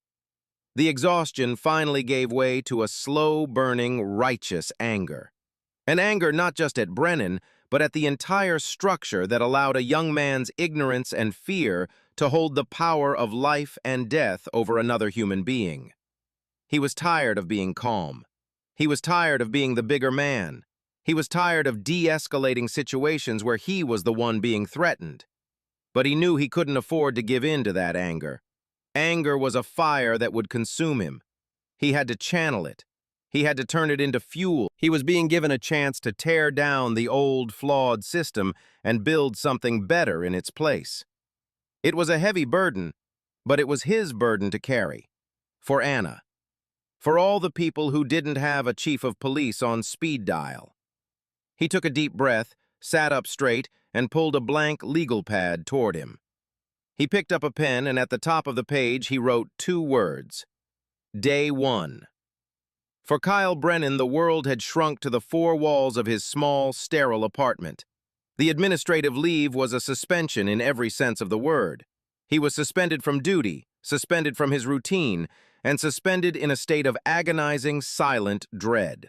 The exhaustion finally gave way to a slow-burning, righteous anger. An anger not just at Brennan, but at the entire structure that allowed a young man's ignorance and fear to hold the power of life and death over another human being. He was tired of being calm. He was tired of being the bigger man. He was tired of de-escalating situations where he was the one being threatened. But he knew he couldn't afford to give in to that anger. Anger was a fire that would consume him. He had to channel it. He had to turn it into fuel. He was being given a chance to tear down the old, flawed system and build something better in its place. It was a heavy burden, but it was his burden to carry. For Anna. For all the people who didn't have a chief of police on speed dial. He took a deep breath, sat up straight, and pulled a blank legal pad toward him. He picked up a pen, and at the top of the page he wrote 2 words. Day 1. For Kyle Brennan, the world had shrunk to the 4 walls of his small, sterile apartment. The administrative leave was a suspension in every sense of the word. He was suspended from duty, suspended from his routine, and suspended in a state of agonizing, silent dread.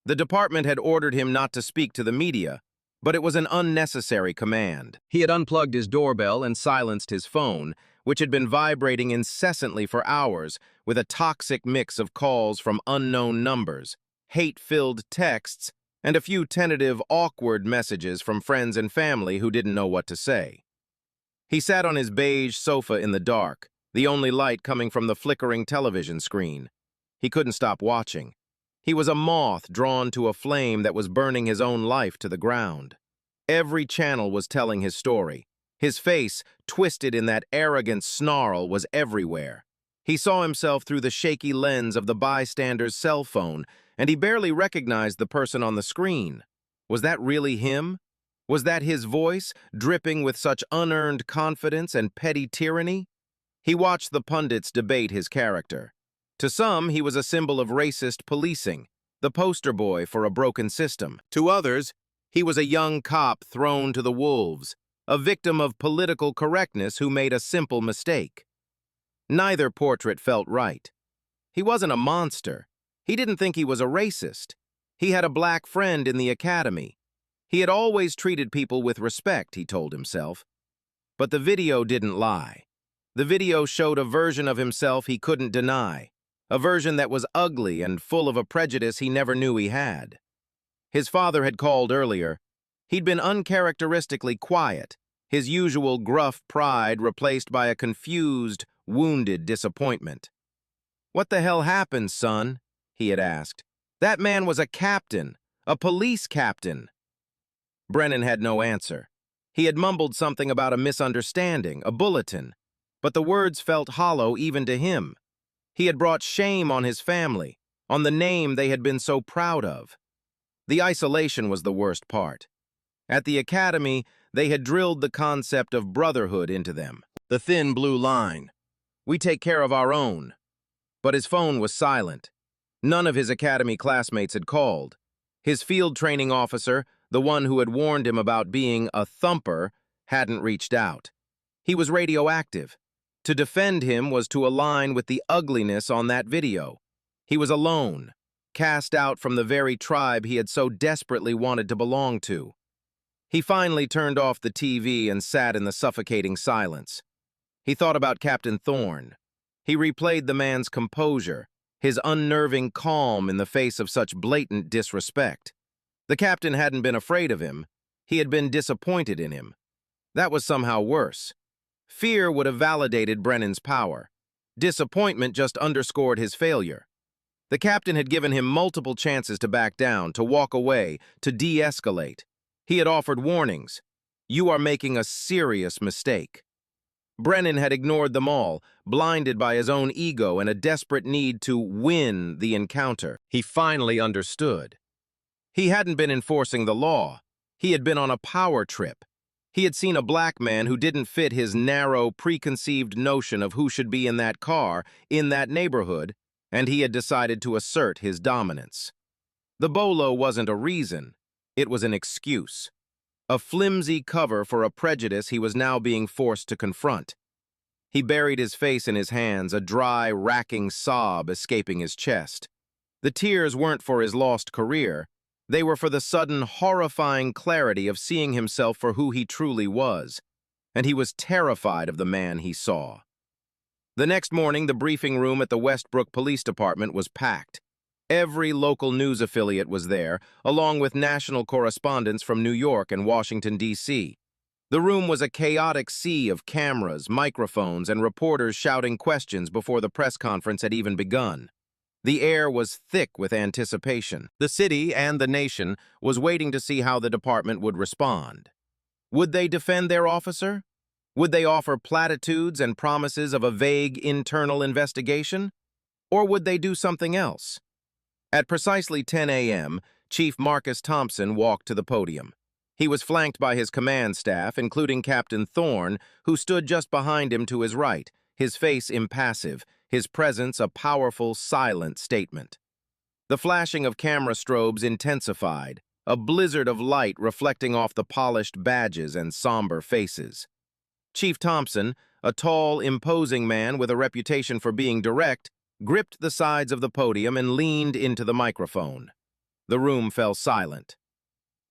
The department had ordered him not to speak to the media, but it was an unnecessary command. He had unplugged his doorbell and silenced his phone, which had been vibrating incessantly for hours with a toxic mix of calls from unknown numbers, hate-filled texts, and a few tentative, awkward messages from friends and family who didn't know what to say. He sat on his beige sofa in the dark, the only light coming from the flickering television screen. He couldn't stop watching. He was a moth drawn to a flame that was burning his own life to the ground. Every channel was telling his story. His face, twisted in that arrogant snarl, was everywhere. He saw himself through the shaky lens of the bystander's cell phone, and he barely recognized the person on the screen. Was that really him? Was that his voice, dripping with such unearned confidence and petty tyranny? He watched the pundits debate his character. To some, he was a symbol of racist policing, the poster boy for a broken system. To others, he was a young cop thrown to the wolves, a victim of political correctness who made a simple mistake. Neither portrait felt right. He wasn't a monster. He didn't think he was a racist. He had a black friend in the academy. He had always treated people with respect, he told himself. But the video didn't lie. The video showed a version of himself he couldn't deny, a version that was ugly and full of a prejudice he never knew he had. His father had called earlier. He'd been uncharacteristically quiet, his usual gruff pride replaced by a confused, wounded disappointment. "What the hell happened, son?" he had asked. "That man was a captain, a police captain." Brennan had no answer. He had mumbled something about a misunderstanding, a bulletin, but the words felt hollow even to him. He had brought shame on his family, on the name they had been so proud of. The isolation was the worst part. At the academy, they had drilled the concept of brotherhood into them. The thin blue line. We take care of our own. But his phone was silent. None of his academy classmates had called. His field training officer, the one who had warned him about being a thumper, hadn't reached out. He was radioactive. To defend him was to align with the ugliness on that video. He was alone, cast out from the very tribe he had so desperately wanted to belong to. He finally turned off the TV and sat in the suffocating silence. He thought about Captain Thorne. He replayed the man's composure, his unnerving calm in the face of such blatant disrespect. The captain hadn't been afraid of him. He had been disappointed in him. That was somehow worse. Fear would have validated Brennan's power. Disappointment just underscored his failure. The captain had given him multiple chances to back down, to walk away, to de-escalate. He had offered warnings. "You are making a serious mistake." Brennan had ignored them all, blinded by his own ego and a desperate need to win the encounter. He finally understood. He hadn't been enforcing the law. He had been on a power trip. He had seen a black man who didn't fit his narrow, preconceived notion of who should be in that car, in that neighborhood, and he had decided to assert his dominance. The bolo wasn't a reason, it was an excuse. A flimsy cover for a prejudice he was now being forced to confront. He buried his face in his hands, a dry, racking sob escaping his chest. The tears weren't for his lost career. They were for the sudden, horrifying clarity of seeing himself for who he truly was. And he was terrified of the man he saw. The next morning, the briefing room at the Westbrook Police Department was packed. Every local news affiliate was there, along with national correspondents from New York and Washington, D.C. The room was a chaotic sea of cameras, microphones, and reporters shouting questions before the press conference had even begun. The air was thick with anticipation. The city and the nation was waiting to see how the department would respond. Would they defend their officer? Would they offer platitudes and promises of a vague internal investigation? Or would they do something else? At precisely 10 a.m., Chief Marcus Thompson walked to the podium. He was flanked by his command staff, including Captain Thorne, who stood just behind him to his right, his face impassive, his presence a powerful, silent statement. The flashing of camera strobes intensified, a blizzard of light reflecting off the polished badges and somber faces. Chief Thompson, a tall, imposing man with a reputation for being direct, gripped the sides of the podium and leaned into the microphone. The room fell silent.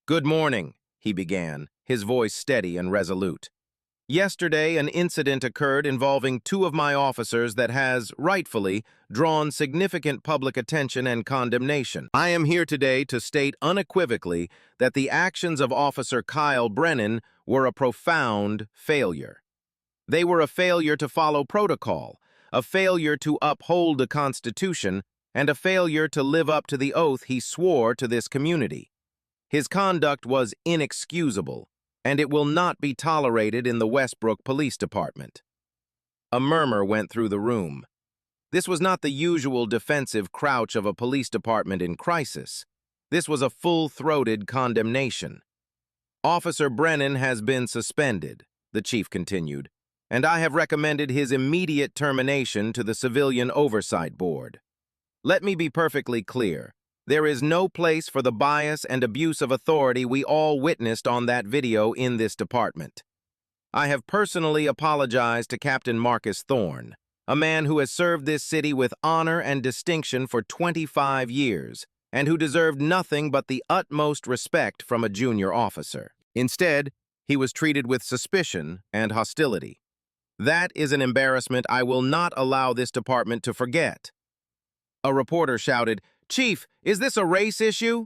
"Good morning," he began, his voice steady and resolute. "Yesterday, an incident occurred involving two of my officers that has, rightfully, drawn significant public attention and condemnation. I am here today to state unequivocally that the actions of Officer Kyle Brennan were a profound failure. They were a failure to follow protocol, a failure to uphold the Constitution, and a failure to live up to the oath he swore to this community. His conduct was inexcusable, and it will not be tolerated in the Westbrook Police Department." A murmur went through the room. This was not the usual defensive crouch of a police department in crisis. This was a full-throated condemnation. "Officer Brennan has been suspended," the chief continued, "and I have recommended his immediate termination to the Civilian Oversight Board. Let me be perfectly clear. There is no place for the bias and abuse of authority we all witnessed on that video in this department. I have personally apologized to Captain Marcus Thorne, a man who has served this city with honor and distinction for 25 years, and who deserved nothing but the utmost respect from a junior officer. Instead, he was treated with suspicion and hostility. That is an embarrassment I will not allow this department to forget." A reporter shouted, "Chief, is this a race issue?"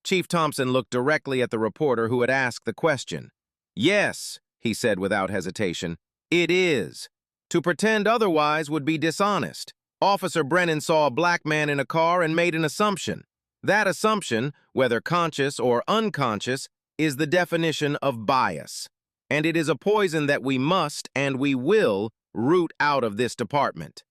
Chief Thompson looked directly at the reporter who had asked the question. "Yes," he said without hesitation, "it is. To pretend otherwise would be dishonest. Officer Brennan saw a black man in a car and made an assumption. That assumption, whether conscious or unconscious, is the definition of bias. And it is a poison that we must and we will root out of this department."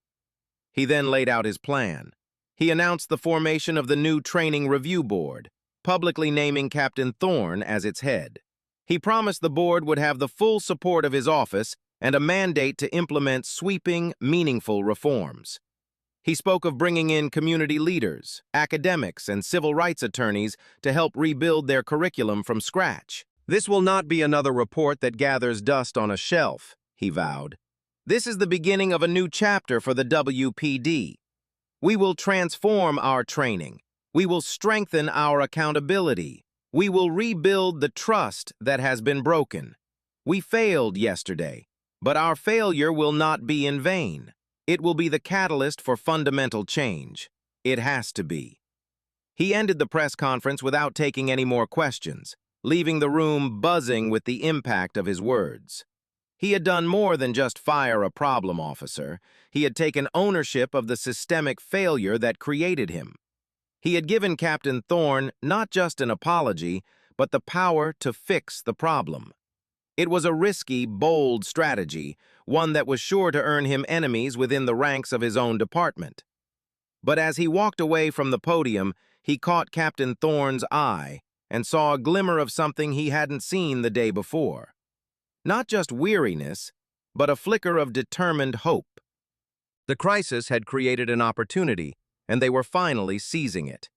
He then laid out his plan. He announced the formation of the new Training Review Board, publicly naming Captain Thorne as its head. He promised the board would have the full support of his office and a mandate to implement sweeping, meaningful reforms. He spoke of bringing in community leaders, academics, and civil rights attorneys to help rebuild their curriculum from scratch. "This will not be another report that gathers dust on a shelf," he vowed. "This is the beginning of a new chapter for the WPD. We will transform our training. We will strengthen our accountability. We will rebuild the trust that has been broken. We failed yesterday, but our failure will not be in vain. It will be the catalyst for fundamental change. It has to be." He ended the press conference without taking any more questions, leaving the room buzzing with the impact of his words. He had done more than just fire a problem officer. He had taken ownership of the systemic failure that created him. He had given Captain Thorne not just an apology, but the power to fix the problem. It was a risky, bold strategy, one that was sure to earn him enemies within the ranks of his own department. But as he walked away from the podium, he caught Captain Thorne's eye and saw a glimmer of something he hadn't seen the day before. Not just weariness, but a flicker of determined hope. The crisis had created an opportunity, and they were finally seizing it.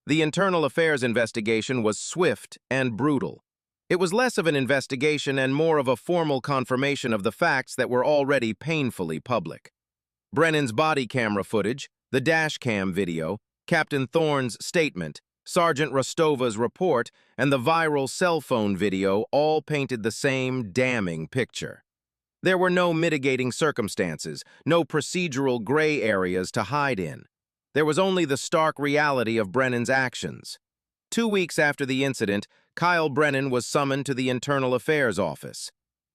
The internal affairs investigation was swift and brutal. It was less of an investigation and more of a formal confirmation of the facts that were already painfully public. Brennan's body camera footage, the dash cam video, Captain Thorne's statement, Sergeant Rostova's report, and the viral cell phone video all painted the same damning picture. There were no mitigating circumstances, no procedural gray areas to hide in. There was only the stark reality of Brennan's actions. 2 weeks after the incident, Kyle Brennan was summoned to the Internal Affairs Office.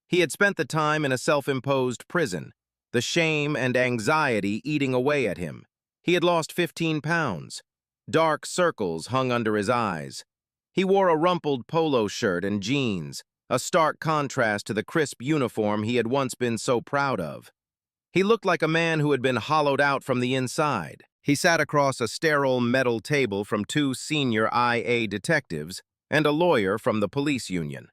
He had spent the time in a self-imposed prison, the shame and anxiety eating away at him. He had lost 15 pounds. Dark circles hung under his eyes. He wore a rumpled polo shirt and jeans, a stark contrast to the crisp uniform he had once been so proud of. He looked like a man who had been hollowed out from the inside. He sat across a sterile metal table from 2 senior IA detectives and a lawyer from the police union.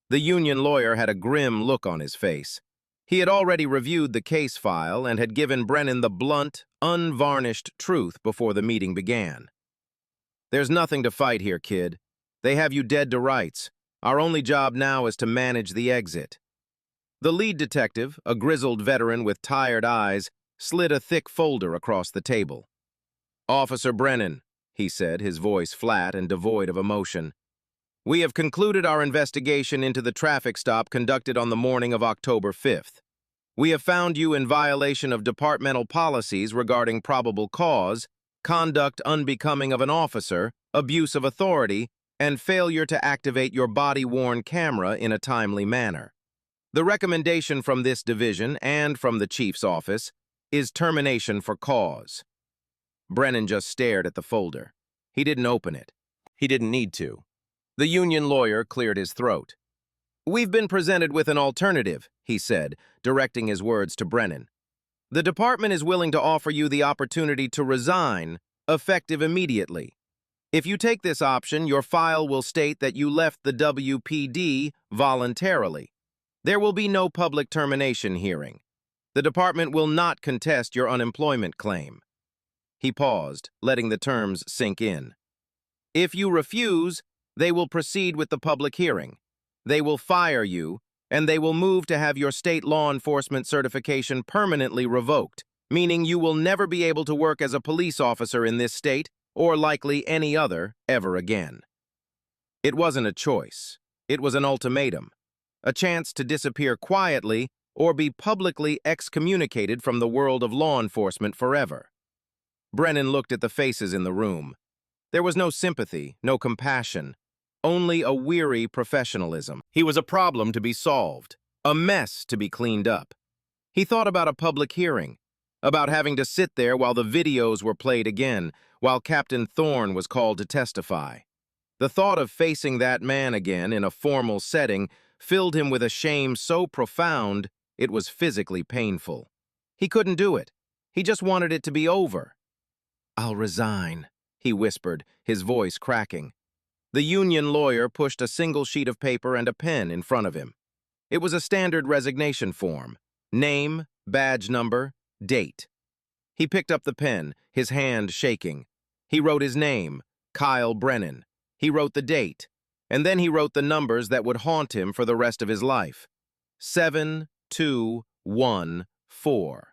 The union lawyer had a grim look on his face. He had already reviewed the case file and had given Brennan the blunt, unvarnished truth before the meeting began. "There's nothing to fight here, kid. They have you dead to rights. Our only job now is to manage the exit." The lead detective, a grizzled veteran with tired eyes, slid a thick folder across the table. "Officer Brennan," he said, his voice flat and devoid of emotion, "we have concluded our investigation into the traffic stop conducted on the morning of October 5th. We have found you in violation of departmental policies regarding probable cause, conduct unbecoming of an officer, abuse of authority, and failure to activate your body-worn camera in a timely manner. The recommendation from this division and from the chief's office is termination for cause." Brennan just stared at the folder. He didn't open it. He didn't need to. The union lawyer cleared his throat. "We've been presented with an alternative," he said, directing his words to Brennan. "The department is willing to offer you the opportunity to resign, effective immediately. If you take this option, your file will state that you left the WPD voluntarily. There will be no public termination hearing. The department will not contest your unemployment claim." He paused, letting the terms sink in. "If you refuse, they will proceed with the public hearing. They will fire you, and they will move to have your state law enforcement certification permanently revoked, meaning you will never be able to work as a police officer in this state, or likely any other, ever again." It wasn't a choice. It was an ultimatum. A chance to disappear quietly or be publicly excommunicated from the world of law enforcement forever. Brennan looked at the faces in the room. There was no sympathy, no compassion, only a weary professionalism. He was a problem to be solved, a mess to be cleaned up. He thought about a public hearing, about having to sit there while the videos were played again, while Captain Thorne was called to testify. The thought of facing that man again in a formal setting filled him with a shame so profound it was physically painful. He couldn't do it. He just wanted it to be over. "I'll resign," he whispered, his voice cracking. The union lawyer pushed a single sheet of paper and a pen in front of him. It was a standard resignation form. Name, badge number, date. He picked up the pen, his hand shaking. He wrote his name, Kyle Brennan. He wrote the date, and then he wrote the numbers that would haunt him for the rest of his life. 7214.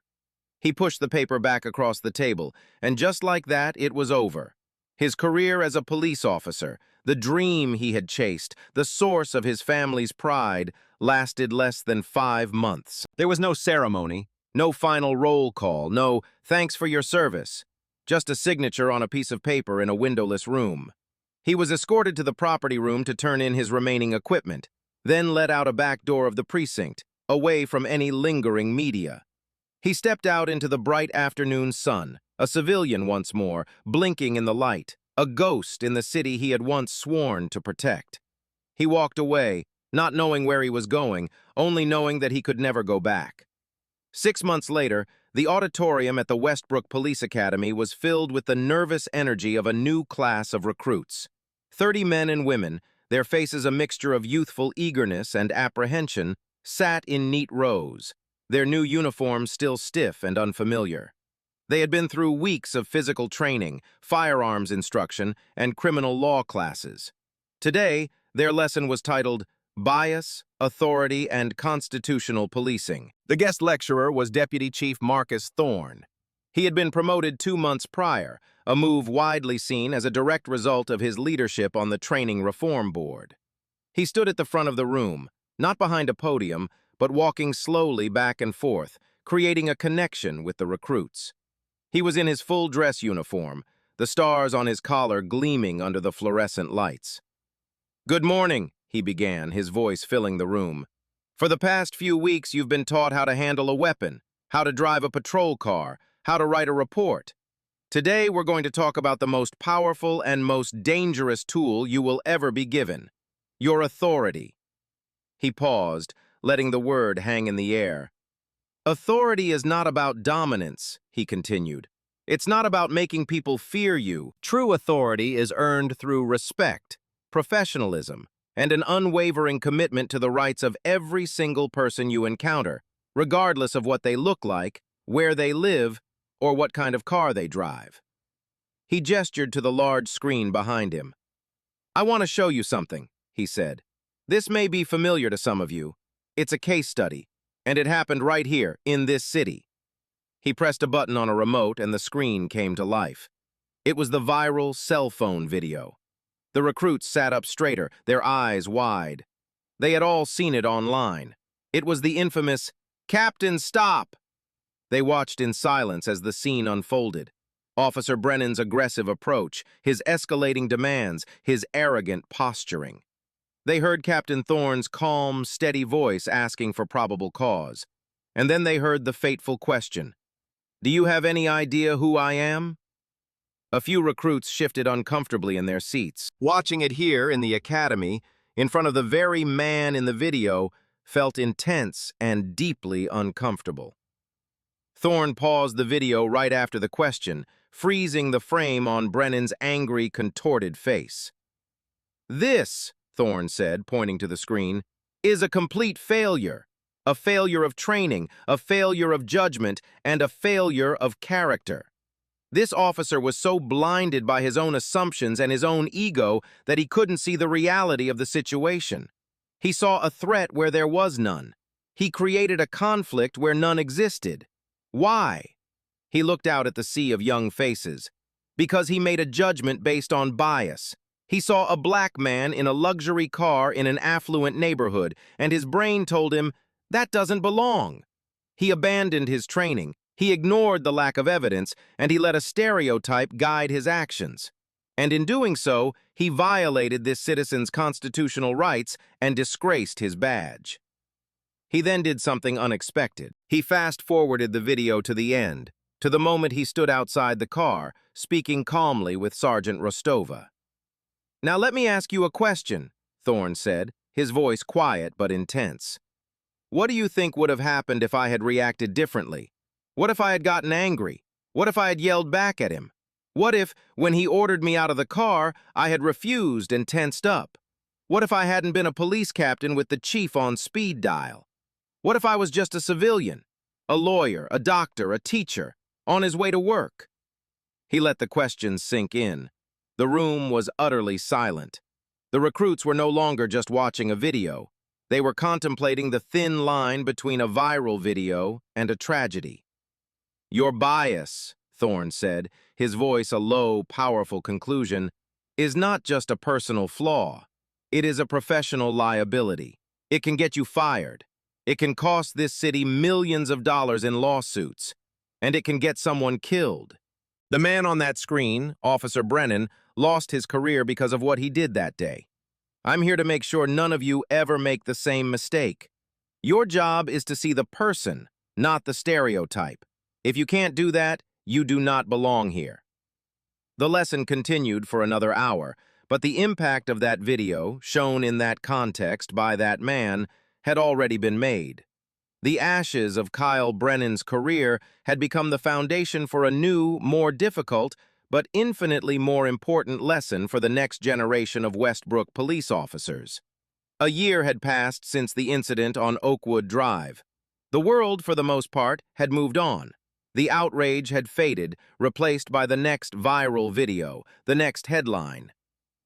He pushed the paper back across the table, and just like that, it was over. His career as a police officer, the dream he had chased, the source of his family's pride, lasted less than 5 months. There was no ceremony, no final roll call, no "thanks for your service," just a signature on a piece of paper in a windowless room. He was escorted to the property room to turn in his remaining equipment, then led out a back door of the precinct, away from any lingering media. He stepped out into the bright afternoon sun, a civilian once more, blinking in the light, a ghost in the city he had once sworn to protect. He walked away, not knowing where he was going, only knowing that he could never go back. 6 months later, the auditorium at the Westbrook Police Academy was filled with the nervous energy of a new class of recruits. 30 men and women, their faces a mixture of youthful eagerness and apprehension, sat in neat rows. their new uniforms still stiff and unfamiliar. They had been through weeks of physical training, firearms instruction, and criminal law classes. Today, their lesson was titled Bias, Authority, and Constitutional Policing. The guest lecturer was Deputy Chief Marcus Thorne. He had been promoted 2 months prior, a move widely seen as a direct result of his leadership on the Training Reform Board. He stood at the front of the room, not behind a podium, but walking slowly back and forth, creating a connection with the recruits. He was in his full dress uniform, the stars on his collar gleaming under the fluorescent lights. "Good morning," he began, his voice filling the room. "For the past few weeks, you've been taught how to handle a weapon, how to drive a patrol car, how to write a report. Today, we're going to talk about the most powerful and most dangerous tool you will ever be given, your authority." He paused, letting the word hang in the air. "Authority is not about dominance," he continued. "It's not about making people fear you. True authority is earned through respect, professionalism, and an unwavering commitment to the rights of every single person you encounter, regardless of what they look like, where they live, or what kind of car they drive." He gestured to the large screen behind him. "I want to show you something," he said. "This may be familiar to some of you. It's a case study, and it happened right here, in this city." He pressed a button on a remote and the screen came to life. It was the viral cell phone video. The recruits sat up straighter, their eyes wide. They had all seen it online. It was the infamous, "Captain, stop!" They watched in silence as the scene unfolded. Officer Brennan's aggressive approach, his escalating demands, his arrogant posturing. They heard Captain Thorne's calm, steady voice asking for probable cause. And then they heard the fateful question, "Do you have any idea who I am?" A few recruits shifted uncomfortably in their seats. Watching it here in the academy, in front of the very man in the video, felt intense and deeply uncomfortable. Thorne paused the video right after the question, freezing the frame on Brennan's angry, contorted face. "This," Thorne said, pointing to the screen, "is a complete failure. A failure of training, a failure of judgment, and a failure of character. This officer was so blinded by his own assumptions and his own ego that he couldn't see the reality of the situation. He saw a threat where there was none. He created a conflict where none existed. Why?" He looked out at the sea of young faces. "Because he made a judgment based on bias. He saw a black man in a luxury car in an affluent neighborhood, and his brain told him, that doesn't belong. He abandoned his training, he ignored the lack of evidence, and he let a stereotype guide his actions. And in doing so, he violated this citizen's constitutional rights and disgraced his badge." He then did something unexpected. He fast-forwarded the video to the end, to the moment he stood outside the car, speaking calmly with Sergeant Rostova. "Now let me ask you a question," Thorne said, his voice quiet but intense. "What do you think would have happened if I had reacted differently? What if I had gotten angry? What if I had yelled back at him? What if, when he ordered me out of the car, I had refused and tensed up? What if I hadn't been a police captain with the chief on speed dial? What if I was just a civilian, a lawyer, a doctor, a teacher, on his way to work?" He let the questions sink in. The room was utterly silent. The recruits were no longer just watching a video. They were contemplating the thin line between a viral video and a tragedy. "Your bias," Thorne said, his voice a low, powerful conclusion, "is not just a personal flaw. It is a professional liability. It can get you fired. It can cost this city millions of dollars in lawsuits. And it can get someone killed." The man on that screen, Officer Brennan, lost his career because of what he did that day. I'm here to make sure none of you ever make the same mistake. Your job is to see the person, not the stereotype. If you can't do that, you do not belong here. The lesson continued for another hour, but the impact of that video, shown in that context by that man, had already been made. The ashes of Kyle Brennan's career had become the foundation for a new, more difficult, but infinitely more important lesson for the next generation of Westbrook police officers. A year had passed since the incident on Oakwood Drive. The world, for the most part, had moved on. The outrage had faded, replaced by the next viral video, the next headline.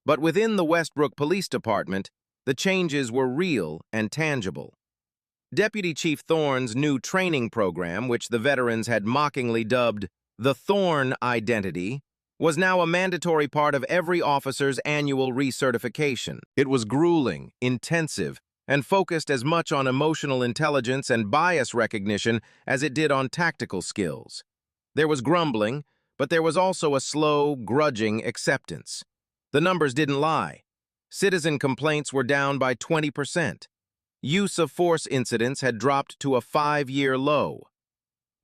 But within the Westbrook Police Department, the changes were real and tangible. Deputy Chief Thorne's new training program, which the veterans had mockingly dubbed the Thorne Identity, was now a mandatory part of every officer's annual recertification. It was grueling, intensive, and focused as much on emotional intelligence and bias recognition as it did on tactical skills. There was grumbling, but there was also a slow, grudging acceptance. The numbers didn't lie. Citizen complaints were down by 20%. Use of force incidents had dropped to a 5-year low.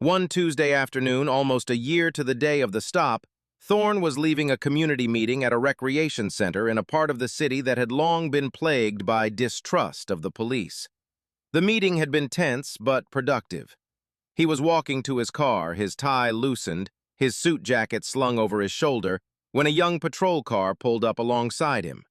One Tuesday afternoon, almost a year to the day of the stop, Thorne was leaving a community meeting at a recreation center in a part of the city that had long been plagued by distrust of the police. The meeting had been tense but productive. He was walking to his car, his tie loosened, his suit jacket slung over his shoulder, when a young patrol car pulled up alongside him.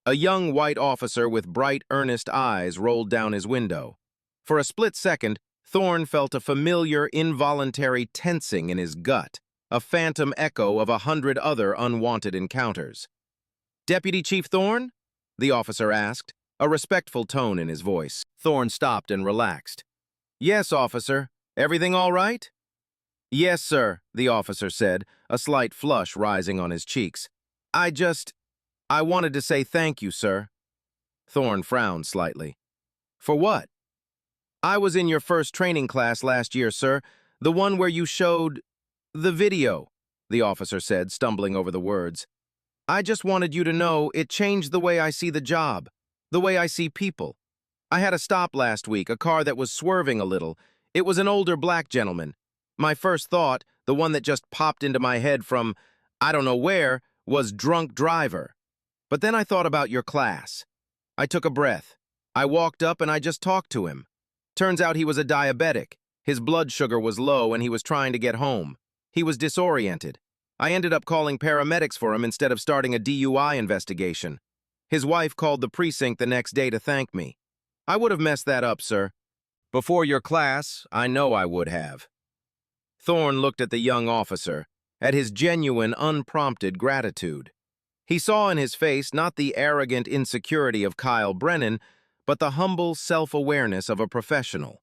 A young white officer with bright, earnest eyes rolled down his window. For a split second, Thorne felt a familiar, involuntary tensing in his gut, a phantom echo of 100 other unwanted encounters. "Deputy Chief Thorne?" the officer asked, a respectful tone in his voice. Thorne stopped and relaxed. "Yes, officer. Everything all right?" "Yes, sir," the officer said, a slight flush rising on his cheeks. I wanted to say thank you, sir." Thorne frowned slightly. "For what?" "I was in your first training class last year, sir, the one where you showed the video," the officer said, stumbling over the words. "I just wanted you to know it changed the way I see the job, the way I see people. I had a stop last week, a car that was swerving a little. It was an older black gentleman. My first thought, the one that just popped into my head from I don't know where, was drunk driver. But then I thought about your class. I took a breath. I walked up and I just talked to him. Turns out he was a diabetic. His blood sugar was low and he was trying to get home. He was disoriented. I ended up calling paramedics for him instead of starting a DUI investigation. His wife called the precinct the next day to thank me. I would have messed that up, sir. Before your class, I know I would have." Thorne looked at the young officer, at his genuine, unprompted gratitude. He saw in his face not the arrogant insecurity of Kyle Brennan, but the humble self-awareness of a professional.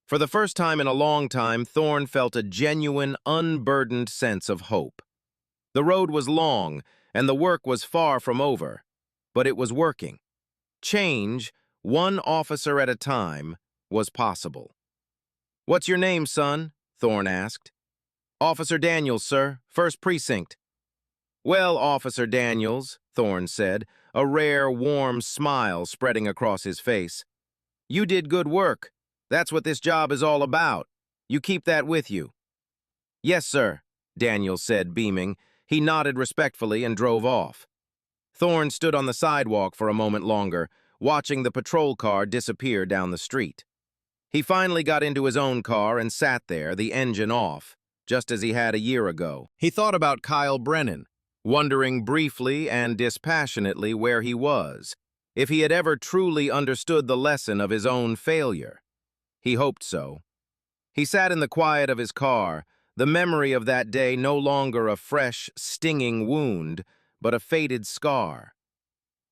For the first time in a long time, Thorne felt a genuine, unburdened sense of hope. The road was long, and the work was far from over, but it was working. Change, one officer at a time, was possible. "What's your name, son?" Thorne asked. "Officer Daniels, sir, 1st Precinct." "Well, Officer Daniels," Thorne said, a rare, warm smile spreading across his face. "You did good work. That's what this job is all about. You keep that with you." "Yes, sir," Daniels said, beaming. He nodded respectfully and drove off. Thorne stood on the sidewalk for a moment longer, watching the patrol car disappear down the street. He finally got into his own car and sat there, the engine off, just as he had a year ago. He thought about Kyle Brennan, wondering briefly and dispassionately where he was, if he had ever truly understood the lesson of his own failure. He hoped so. He sat in the quiet of his car, the memory of that day no longer a fresh, stinging wound, but a faded scar.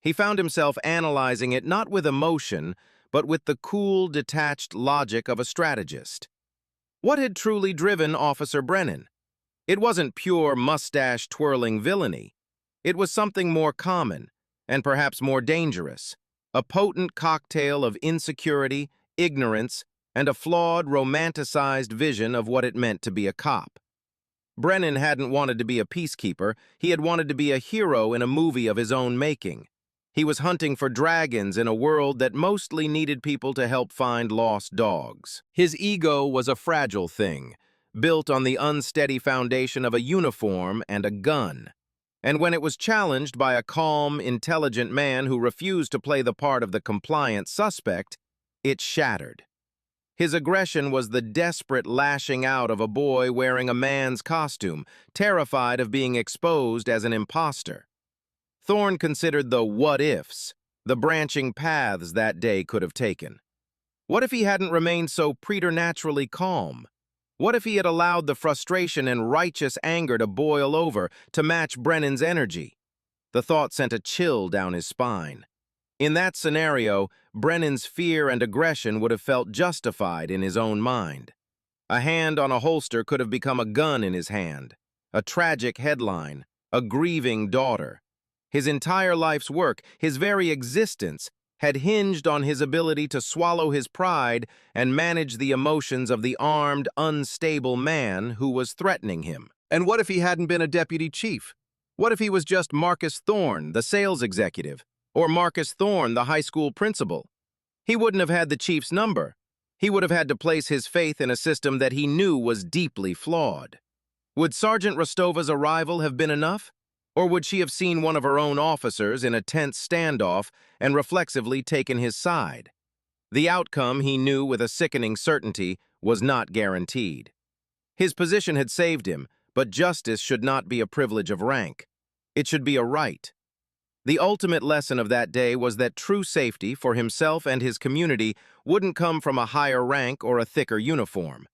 He found himself analyzing it not with emotion, but with the cool, detached logic of a strategist. What had truly driven Officer Brennan? It wasn't pure mustache-twirling villainy. It was something more common, and perhaps more dangerous, a potent cocktail of insecurity, ignorance, and a flawed, romanticized vision of what it meant to be a cop. Brennan hadn't wanted to be a peacekeeper, he had wanted to be a hero in a movie of his own making. He was hunting for dragons in a world that mostly needed people to help find lost dogs. His ego was a fragile thing, built on the unsteady foundation of a uniform and a gun. And when it was challenged by a calm, intelligent man who refused to play the part of the compliant suspect, it shattered. His aggression was the desperate lashing out of a boy wearing a man's costume, terrified of being exposed as an imposter. Thorne considered the what-ifs, the branching paths that day could have taken. What if he hadn't remained so preternaturally calm? What if he had allowed the frustration and righteous anger to boil over to match Brennan's energy? The thought sent a chill down his spine. In that scenario, Brennan's fear and aggression would have felt justified in his own mind. A hand on a holster could have become a gun in his hand, a tragic headline, a grieving daughter. His entire life's work, his very existence, had hinged on his ability to swallow his pride and manage the emotions of the armed, unstable man who was threatening him. And what if he hadn't been a deputy chief? What if he was just Marcus Thorne, the sales executive, or Marcus Thorne, the high school principal? He wouldn't have had the chief's number. He would have had to place his faith in a system that he knew was deeply flawed. Would Sergeant Rostova's arrival have been enough? Or would she have seen one of her own officers in a tense standoff and reflexively taken his side? The outcome, he knew with a sickening certainty, was not guaranteed. His position had saved him, but justice should not be a privilege of rank. It should be a right. The ultimate lesson of that day was that true safety for himself and his community wouldn't come from a higher rank or a thicker uniform.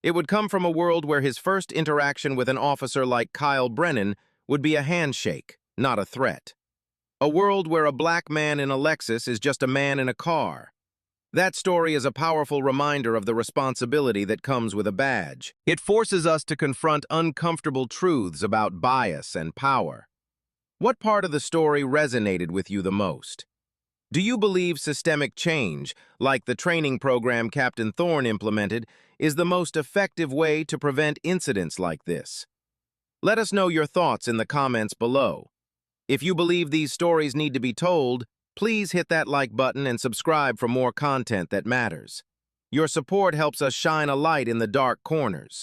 It would come from a world where his first interaction with an officer like Kyle Brennan would be a handshake, not a threat. A world where a black man in a Lexus is just a man in a car. That story is a powerful reminder of the responsibility that comes with a badge. It forces us to confront uncomfortable truths about bias and power. What part of the story resonated with you the most? Do you believe systemic change, like the training program Captain Thorne implemented, is the most effective way to prevent incidents like this? Let us know your thoughts in the comments below. If you believe these stories need to be told, please hit that like button and subscribe for more content that matters. Your support helps us shine a light in the dark corners.